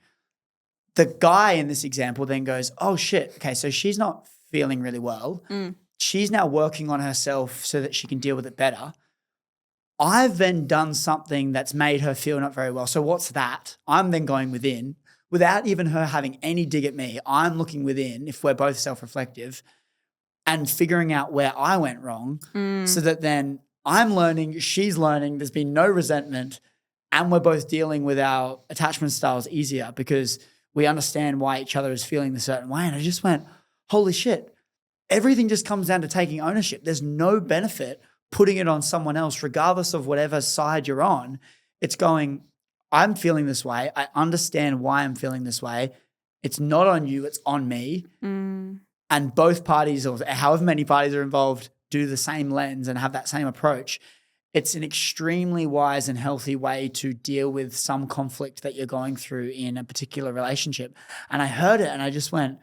The guy in this example then goes, oh shit, okay, so she's not feeling really well. She's now working on herself so that she can deal with it better. I've then done something that's made her feel not very well. So what's that? I'm then going within without even her having any dig at me. I'm looking within, if we're both self-reflective, and figuring out where I went wrong so that then I'm learning, she's learning, there's been no resentment, and we're both dealing with our attachment styles easier because we understand why each other is feeling a certain way. And I just went, holy shit, everything just comes down to taking ownership. There's no benefit putting it on someone else, regardless of whatever side you're on. It's going, I'm feeling this way. I understand why I'm feeling this way. It's not on you, it's on me. And both parties, or however many parties are involved, do the same lens and have that same approach. It's an extremely wise and healthy way to deal with some conflict that you're going through in a particular relationship. And I heard it and I just went,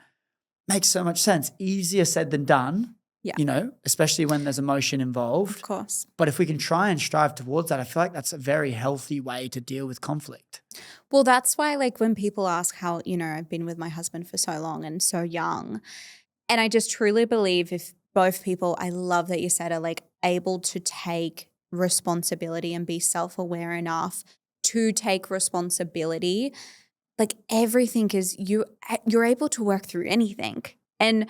makes so much sense. Easier said than done, you know, especially when there's emotion involved. Of course. But if we can try and strive towards that, I feel like that's a very healthy way to deal with conflict. Well, that's why like when people ask how, you know, I've been with my husband for so long and so young, and I just truly believe if both people, I love that you said, are like able to take responsibility and be self-aware enough to take responsibility, like everything is you're able to work through anything. And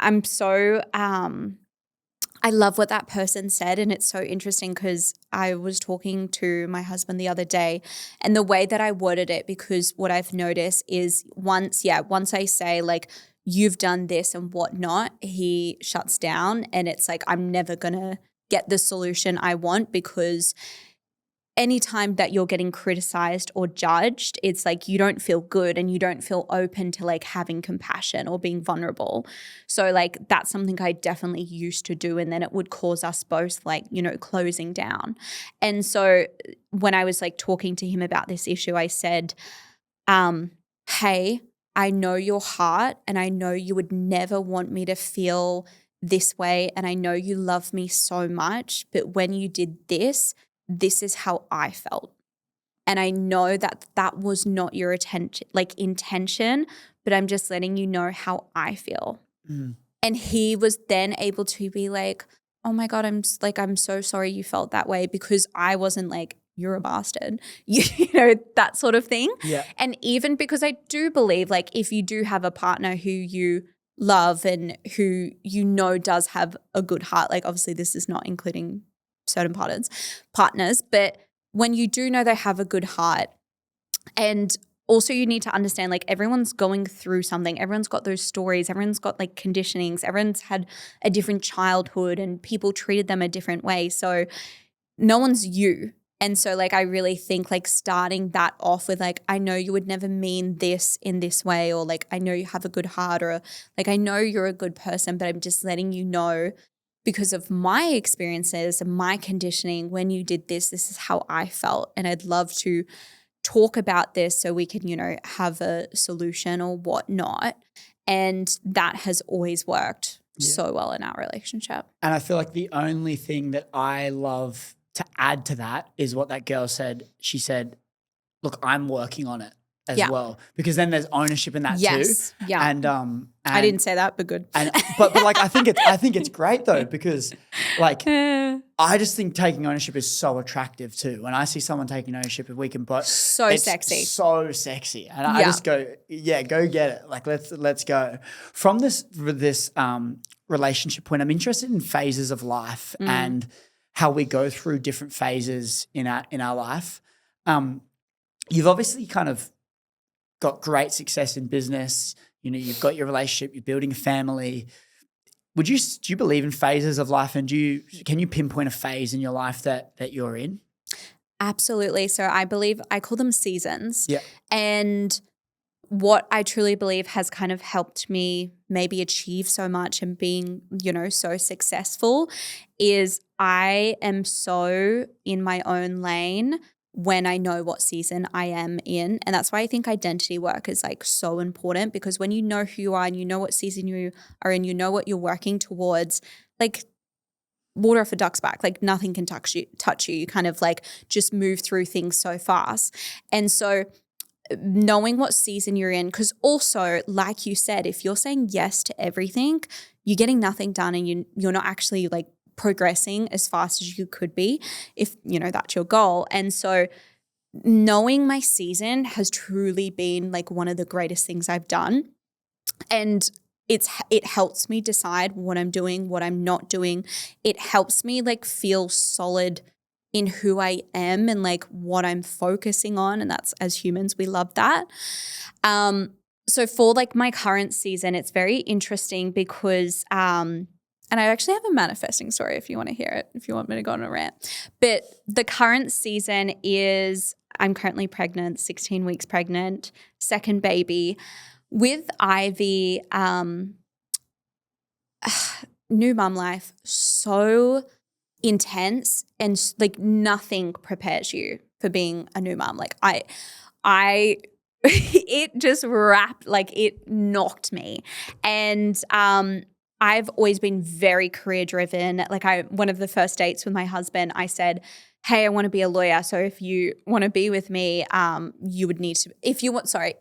I'm so I love what that person said, and it's so interesting because I was talking to my husband the other day, and the way that I worded it, because what I've noticed is once I say like, you've done this and whatnot, he shuts down, and it's like, I'm never gonna get the solution I want, because anytime that you're getting criticized or judged, it's like you don't feel good and you don't feel open to like having compassion or being vulnerable. So like that's something I definitely used to do, and then it would cause us both like, you know, closing down. And so when I was like talking to him about this issue, I said, hey, I know your heart and I know you would never want me to feel this way, and I know you love me so much, but when you did this is how I felt. And I know that that was not your intention, but I'm just letting you know how I feel. And he was then able to be like, oh my God, I'm so sorry you felt that way, because I wasn't like, you're a bastard, you know, that sort of thing. Yeah. And even because I do believe like if you do have a partner who you love and who you know does have a good heart, like obviously this is not including certain partners, but when you do know they have a good heart, and also you need to understand like everyone's going through something. Everyone's got those stories. Everyone's got like conditionings. Everyone's had a different childhood and people treated them a different way. So no one's you. And so like I really think like starting that off with like, I know you would never mean this in this way, or like I know you have a good heart, or like I know you're a good person, but I'm just letting you know because of my experiences and my conditioning, when you did this, this is how I felt. And I'd love to talk about this so we can, you know, have a solution or whatnot. And that has always worked so well in our relationship. And I feel like the only thing that I love to add to that is what that girl said. She said, look, I'm working on it as well, because then there's ownership in that too. Yeah. And I didn't say that, but good. And but like I think it's great though, because like I just think taking ownership is so attractive too. When I see someone taking ownership, if we can both, it's sexy. So sexy. And I just go, go get it. Like let's go. From this relationship point, I'm interested in phases of life and how we go through different phases in our life. You've obviously kind of got great success in business. You know, you've got your relationship, you're building a family. Do you believe in phases of life, and can you pinpoint a phase in your life that you're in? Absolutely. So I call them seasons. Yeah. And what I truly believe has kind of helped me maybe achieve so much and being, you know, so successful is I am so in my own lane when I know what season I am in. And that's why I think identity work is like so important, because when you know who you are and you know what season you are in, you know what you're working towards, like water off a duck's back, like nothing can touch you. You kind of like just move through things so fast. And so knowing what season you're in, because also, like you said, if you're saying yes to everything, you're getting nothing done and you're not actually like progressing as fast as you could be, if you know that's your goal. And so knowing my season has truly been like one of the greatest things I've done. And it helps me decide what I'm doing, what I'm not doing. It helps me like feel solid in who I am and like what I'm focusing on. And that's, as humans, we love that. So for like my current season, it's very interesting because and I actually have a manifesting story if you want to hear it, if you want me to go on a rant. But the current season is I'm currently pregnant, 16 weeks pregnant, second baby. With Ivy, new mum life, so intense, and like nothing prepares you for being a new mum. Like I it just wrapped, like it knocked me. And I've always been very career driven. Like one of the first dates with my husband, I said, hey, I want to be a lawyer. So if you want to be with me, you would need to, if you want to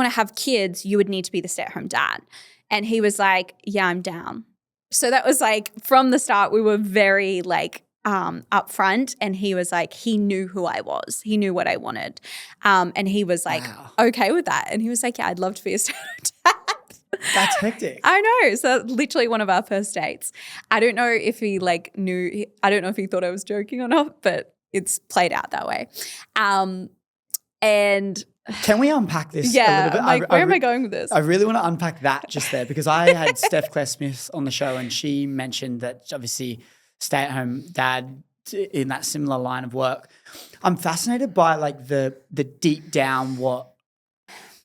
have kids, you would need to be the stay-at-home dad. And he was like, yeah, I'm down. So that was like, from the start, we were very like upfront, and he was like, he knew who I was. He knew what I wanted. And he was like, okay with that. And he was like, yeah, I'd love to be a stay-at-home dad. That's hectic. I know. So literally one of our first dates. I don't know if he like knew, I don't know if he thought I was joking or not, but it's played out that way. And can we unpack this a little bit? I'm like, where am I going with this? I really want to unpack that just there, because I had Steph Claire-Smith on the show, and she mentioned that obviously stay-at-home dad in that similar line of work. I'm fascinated by like the deep down what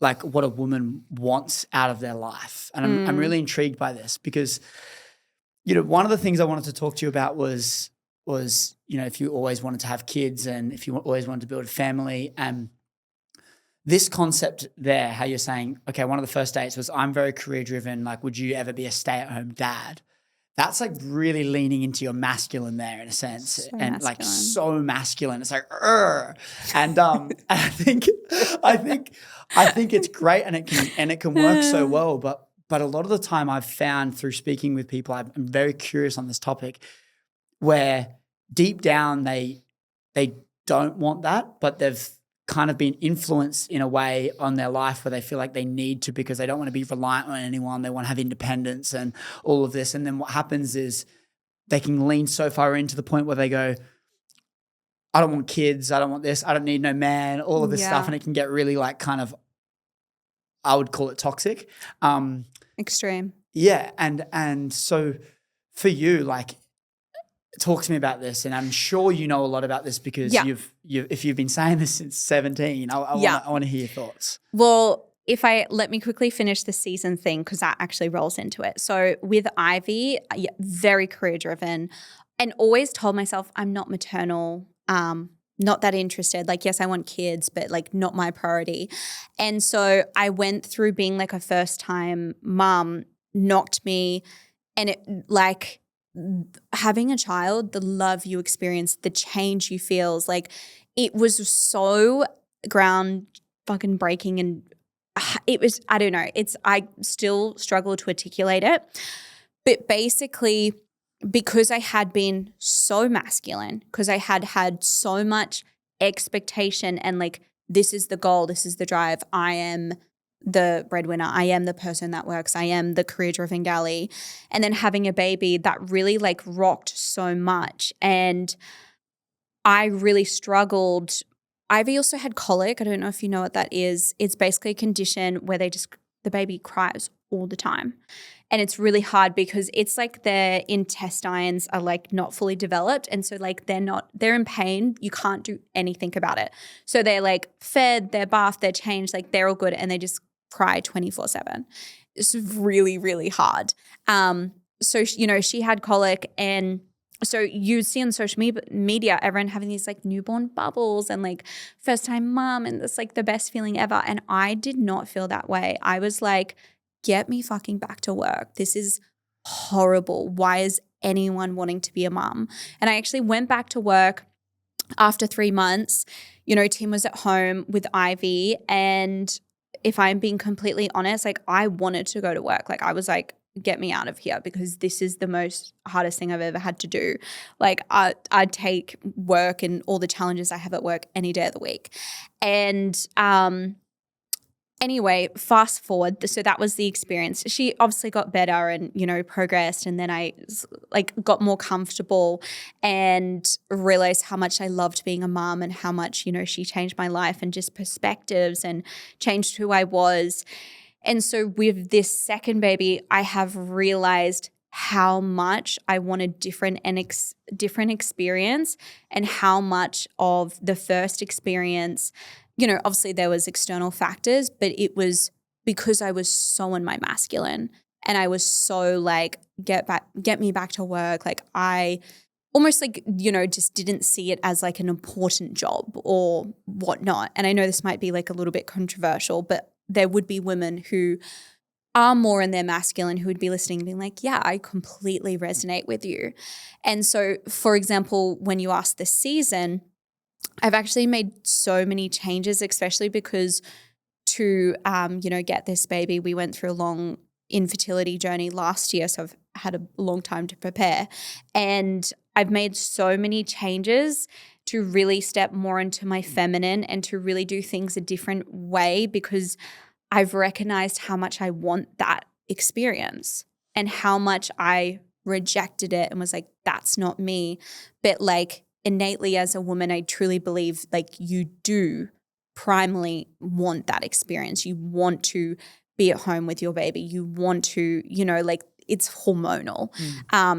a woman wants out of their life. And I'm really intrigued by this because, you know, one of the things I wanted to talk to you about was, you know, if you always wanted to have kids and if you always wanted to build a family, and this concept there, how you're saying, okay, one of the first dates was, I'm very career driven. Like, would you ever be a stay-at-home dad? That's like really leaning into your masculine there in a sense, so and masculine. Like so masculine. It's like, and I think it's great, and it can work so well. But a lot of the time, I've found through speaking with people, I'm very curious on this topic, where deep down they don't want that, but they've kind of been influenced in a way on their life where they feel like they need to, because they don't want to be reliant on anyone. They want to have independence and all of this. And then what happens is they can lean so far into the point where they go, I don't want kids. I don't want this. I don't need no man, all of this stuff. And it can get really like kind of, I would call it toxic. Extreme. Yeah. And so for you, like, talk to me about this. And I'm sure you know a lot about this because if you've been saying this since 17, I want to hear your thoughts. Well, let me quickly finish the season thing because that actually rolls into it. So with Ivy, very career driven and always told myself I'm not maternal, not that interested. Like, yes, I want kids, but like not my priority. And so I went through being like a first time mom, knocked me, and it like having a child, the love you experience, the change you feel, like it was so ground fucking breaking, and it was, I don't know, I still struggle to articulate it. But basically, because I had been so masculine, because I had so much expectation and like, this is the goal, this is the drive, I am the breadwinner, I am the person that works, I am the career-driven galley. And then having a baby, that really like rocked so much. And I really struggled. Ivy also had colic. I don't know if you know what that is. It's basically a condition where the baby cries all the time. And it's really hard because it's like their intestines are like not fully developed. And so like they're in pain. You can't do anything about it. So they're like fed, they're bathed, they're changed, like they're all good. And they just cry 24/7. It's really, really hard. So, she had colic, and so you see on social media, everyone having these like newborn bubbles and like first time mom, and it's like the best feeling ever. And I did not feel that way. I was like, get me fucking back to work. This is horrible. Why is anyone wanting to be a mom? And I actually went back to work after 3 months. Tim was at home with Ivy, and if I'm being completely honest, like I wanted to go to work. Like I was like, get me out of here because this is the hardest thing I've ever had to do. Like I'd take work and all the challenges I have at work any day of the week. And anyway, fast forward. So that was the experience. She obviously got better and, progressed. And then I like got more comfortable and realized how much I loved being a mom and how much, she changed my life and just perspectives and changed who I was. And so with this second baby, I have realized how much I wanted different experience, and how much of the first experience, obviously there was external factors, but it was because I was so in my masculine and I was so like, get me back to work. Like I almost like, just didn't see it as like an important job or whatnot. And I know this might be like a little bit controversial, but there would be women who are more in their masculine who would be listening and being like, yeah, I completely resonate with you. And so, for example, when you asked this season, I've actually made so many changes, especially because to, get this baby, we went through a long infertility journey last year. So I've had a long time to prepare. And I've made so many changes to really step more into my feminine and to really do things a different way, because I've recognized how much I want that experience and how much I rejected it and was like, that's not me. But like innately as a woman, I truly believe like you do primarily want that experience. You want to be at home with your baby. You want to, like it's hormonal.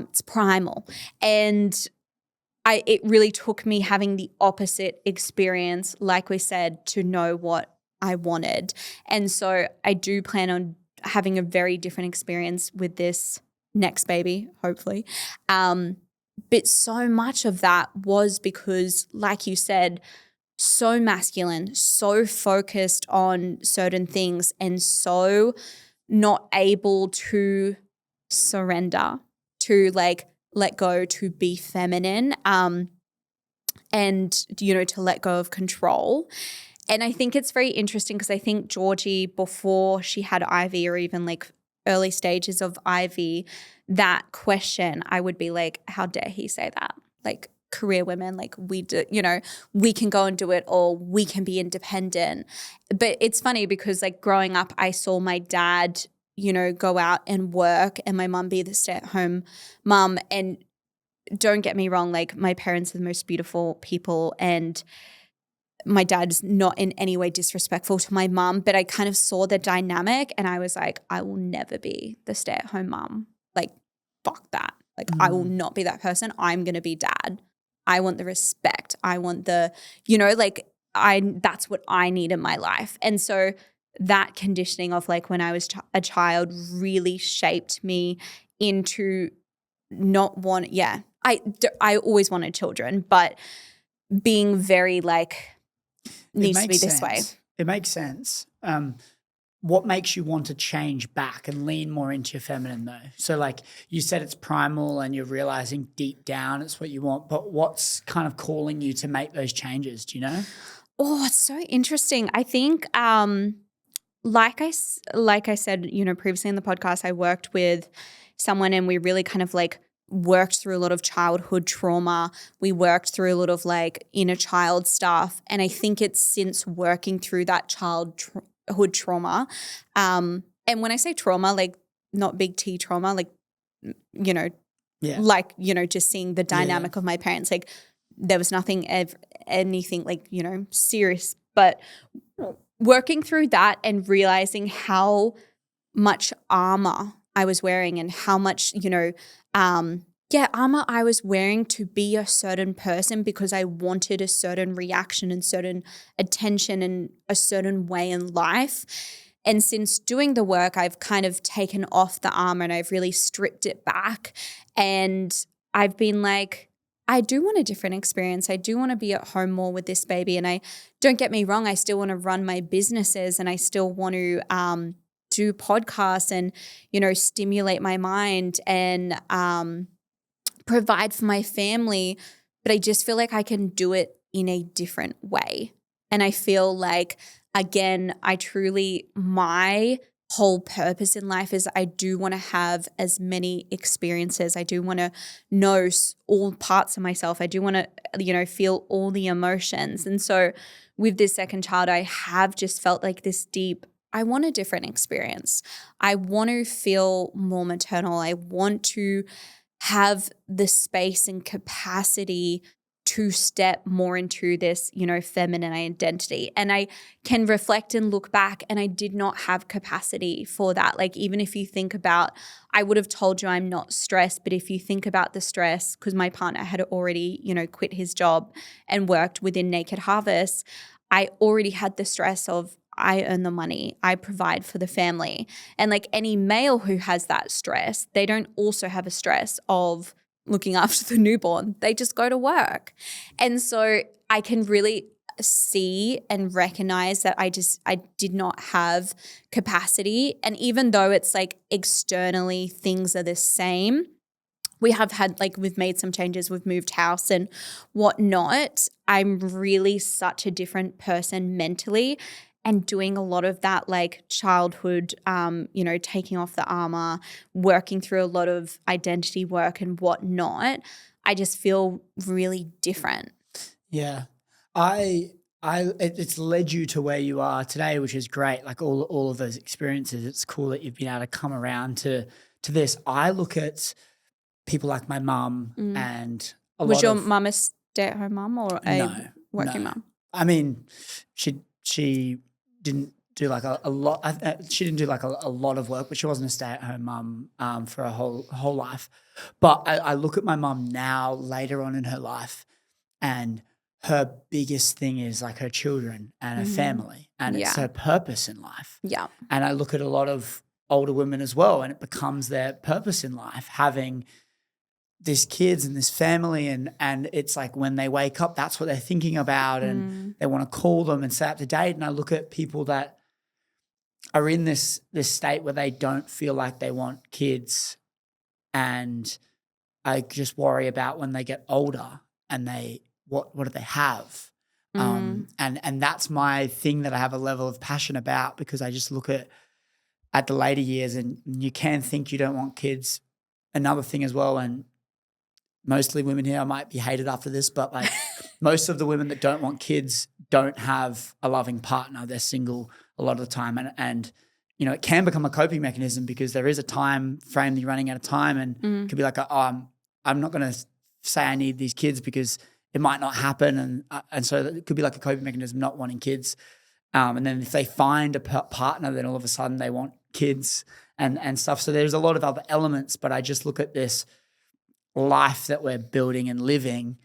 It's primal. And it really took me having the opposite experience, like we said, to know what I wanted. And so I do plan on having a very different experience with this next baby, hopefully. But so much of that was because, like you said, so masculine, so focused on certain things and so not able to surrender, to like let go, to be feminine, and, to let go of control. And I think it's very interesting because I think Georgie, before she had Ivy or even like early stages of Ivy, that question, I would be like, how dare he say that? Like career women, like we do, we can go and do it all. We can be independent. But it's funny because like growing up, I saw my dad, go out and work and my mum be the stay-at-home mum. And don't get me wrong, like my parents are the most beautiful people, and my dad's not in any way disrespectful to my mom, but I kind of saw the dynamic and I was like, I will never be the stay-at-home mom. Like, fuck that. Like, I will not be that person. I'm going to be dad. I want the respect. I want the, like that's what I need in my life. And so that conditioning of like when I was a child really shaped me into not want, I always wanted children, but being very like, needs to be this way. It makes sense. What makes you want to change back and lean more into your feminine though? So like you said, it's primal and you're realizing deep down it's what you want, but what's kind of calling you to make those changes? Do you know? Oh, it's so interesting. I think, like I said, previously in the podcast, I worked with someone and we really kind of like worked through a lot of childhood trauma. We worked through a lot of like inner child stuff. And I think it's since working through that childhood trauma. And when I say trauma, like not big T trauma, like, just seeing the dynamic of my parents, like there was anything like, serious, but working through that and realizing how much armor I was wearing and how much, armor I was wearing to be a certain person because I wanted a certain reaction and certain attention and a certain way in life. And since doing the work, I've kind of taken off the armor and I've really stripped it back. And I've been like, I do want a different experience. I do want to be at home more with this baby. And don't get me wrong, I still want to run my businesses and I still want to do podcasts and, stimulate my mind and provide for my family. But I just feel like I can do it in a different way. And I feel like, again, my whole purpose in life is I do want to have as many experiences. I do want to know all parts of myself. I do want to, feel all the emotions. And so with this second child, I have just felt like this deep, I want a different experience. I want to feel more maternal. I want to have the space and capacity to step more into this, feminine identity. And I can reflect and look back and I did not have capacity for that. Like even if you think about, I would have told you I'm not stressed, but if you think about the stress, because my partner had already, quit his job and worked within Naked Harvest, I already had the stress of I earn the money, I provide for the family. And like any male who has that stress, they don't also have a stress of looking after the newborn. They just go to work. And so I can really see and recognize that I did not have capacity. And even though it's like externally things are the same, we've made some changes, we've moved house and whatnot. I'm really such a different person mentally. And doing a lot of that like childhood, taking off the armor, working through a lot of identity work and whatnot, I just feel really different. Yeah. It's led you to where you are today, which is great. Like all of those experiences, it's cool that you've been able to come around to this. I look at people like my mum and Was your mum a stay-at-home mum or a working mum? I mean, she didn't do like a lot. She didn't do like a lot of work, but she wasn't a stay-at-home mum for her whole life. But I look at my mum now, later on in her life, and her biggest thing is like her children and her family, and it's her purpose in life. Yeah. And I look at a lot of older women as well, and it becomes their purpose in life, having these kids and this family, and it's like when they wake up, that's what they're thinking about, and they want to call them and stay up to date. And I look at people that are in this state where they don't feel like they want kids, and I just worry about when they get older and what do they have? And that's my thing that I have a level of passion about, because I just look at the later years, and you can think you don't want kids. Another thing as well, and mostly women here, I might be hated after this, but like most of the women that don't want kids don't have a loving partner. They're single a lot of the time. And it can become a coping mechanism, because there is a time frame that you're running out of time, and it could be like, I'm not going to say I need these kids because it might not happen, and so it could be like a coping mechanism, not wanting kids. And then if they find a partner, then all of a sudden they want kids and stuff. So there's a lot of other elements, but I just look at this life that we're building and living,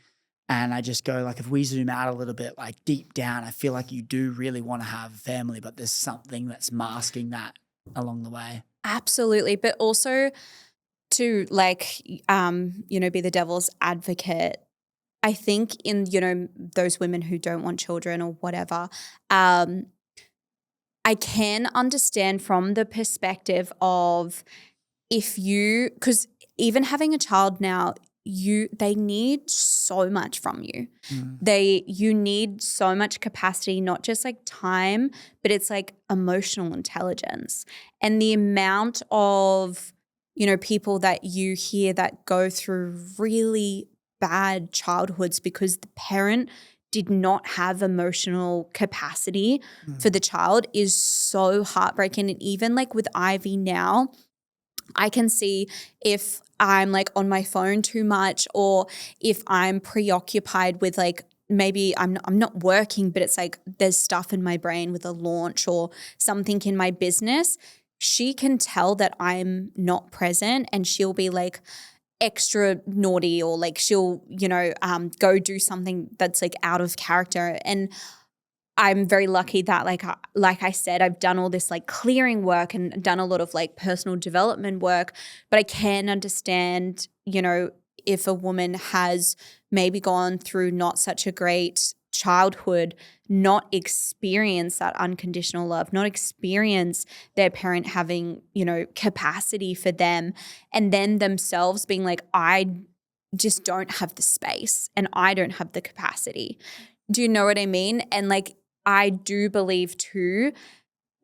and I just go like, if we zoom out a little bit, like deep down, I feel like you do really want to have a family, but there's something that's masking that along the way. Absolutely. But also to like, be the devil's advocate, I think in, those women who don't want children or whatever, I can understand from the perspective of because even having a child now, they need so much from you. You need so much capacity, not just like time, but it's like emotional intelligence. And the amount of, people that you hear that go through really bad childhoods because the parent did not have emotional capacity for the child is so heartbreaking. And even like with Ivy now, I can see if I'm like on my phone too much, or if I'm preoccupied with like, maybe I'm not working, but it's like there's stuff in my brain with a launch or something in my business, she can tell that I'm not present, and she'll be like extra naughty, or like she'll, go do something that's like out of character. And I'm very lucky that like I said, I've done all this like clearing work and done a lot of like personal development work, but I can understand, if a woman has maybe gone through not such a great childhood, not experience that unconditional love, not experience their parent having, capacity for them, and then themselves being like, I just don't have the space and I don't have the capacity. Do you know what I mean? And like, I do believe too,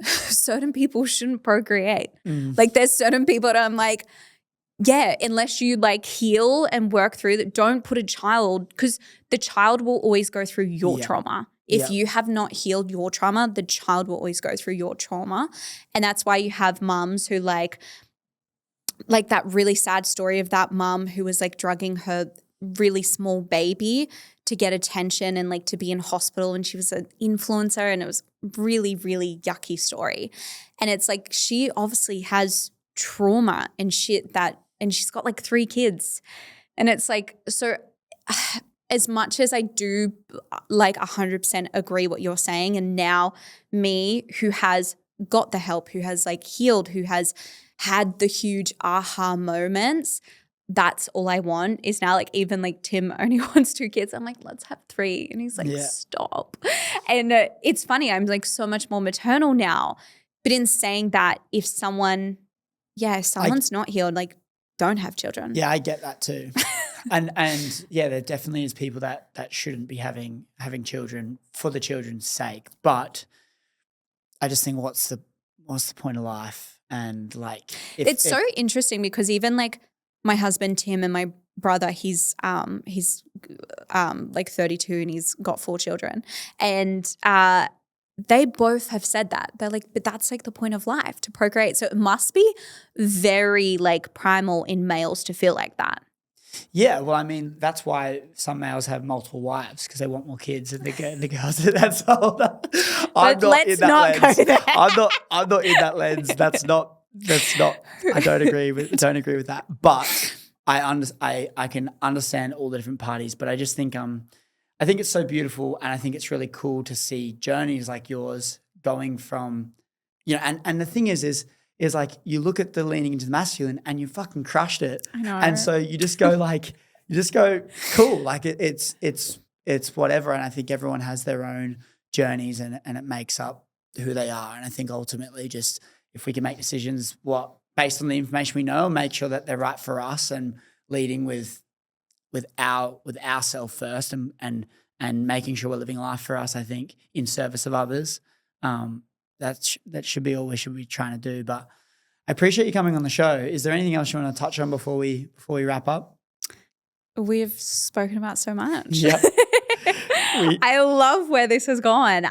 certain people shouldn't procreate. Like there's certain people that I'm like, yeah, unless you like heal and work through that, don't put a child, because the child will always go through your trauma. If you have not healed your trauma, the child will always go through your trauma. And that's why you have mums who like that really sad story of that mum who was like drugging her really small baby to get attention and like to be in hospital, and she was an influencer, and it was really, really yucky story. And it's like she obviously has trauma and shit and she's got like 3 kids. And it's like, so as much as I do like 100% agree what you're saying, and now me who has got the help, who has like healed, who has had the huge aha moments, that's all I want is now, like, even like Tim only wants 2 kids. I'm like, let's have 3. And he's like, stop. And it's funny. I'm like so much more maternal now. But in saying that, if someone's not healed, like don't have children. Yeah, I get that too. and yeah, there definitely is people that shouldn't be having children for the children's sake. But I just think what's the point of life? And like it's so interesting because even like my husband Tim and my brother, he's like 32 and he's got 4 children, and they both have said that. They're like, but that's like the point of life, to procreate. So it must be very like primal in males to feel like that. Yeah, well, I mean, that's why some males have multiple wives, because they want more kids, and the girls. That's all. I'm not in that lens. I'm not in that lens. That's not. I don't agree with that. But I can understand all the different parties. But I just think I think it's so beautiful, and I think it's really cool to see journeys like yours going from, and the thing is like you look at the leaning into the masculine and you fucking crushed it. I know. And so you just go cool. Like it's whatever. And I think everyone has their own journeys and it makes up who they are. And I think ultimately just if we can make decisions based on the information we know, make sure that they're right for us and leading with ourself first and making sure we're living life for us, I think, in service of others. That should be all we should be trying to do. But I appreciate you coming on the show. Is there anything else you want to touch on before we wrap up? We've spoken about so much. Yep. I love where this has gone.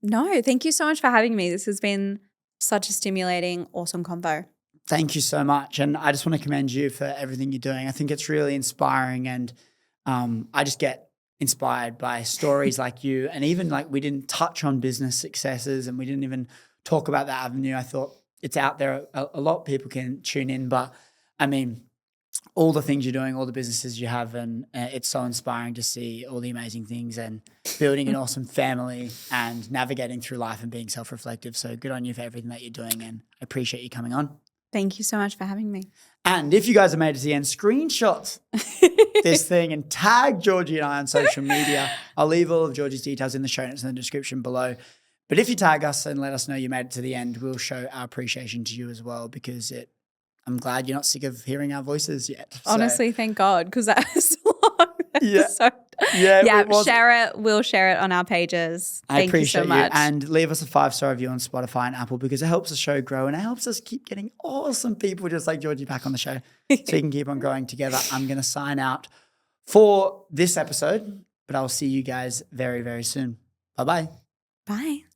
No, thank you so much for having me. This has been such a stimulating, awesome convo. Thank you so much. And I just want to commend you for everything you're doing. I think it's really inspiring. And I just get inspired by stories like you. And even like we didn't touch on business successes and we didn't even talk about that avenue. I thought it's out there. A lot of people can tune in. But I mean, all the things you're doing, all the businesses you have, and it's so inspiring to see all the amazing things and building an awesome family and navigating through life and being self-reflective. So good on you for everything that you're doing. And I appreciate you coming on. Thank you so much for having me. And if you guys have made it to the end, screenshot this thing and tag Georgie and I on social media. I'll leave all of Georgie's details in the show notes in the description below. But if you tag us and let us know you made it to the end, we'll show our appreciation to you as well, because I'm glad you're not sick of hearing our voices yet. Honestly, thank God, because that was a long episode. Yeah, share it. We'll share it on our pages. I appreciate you so much. And leave us a 5-star review on Spotify and Apple, because it helps the show grow and it helps us keep getting awesome people just like Georgie back on the show so we can keep on growing together. I'm going to sign out for this episode, but I'll see you guys very, very soon. Bye-bye. Bye.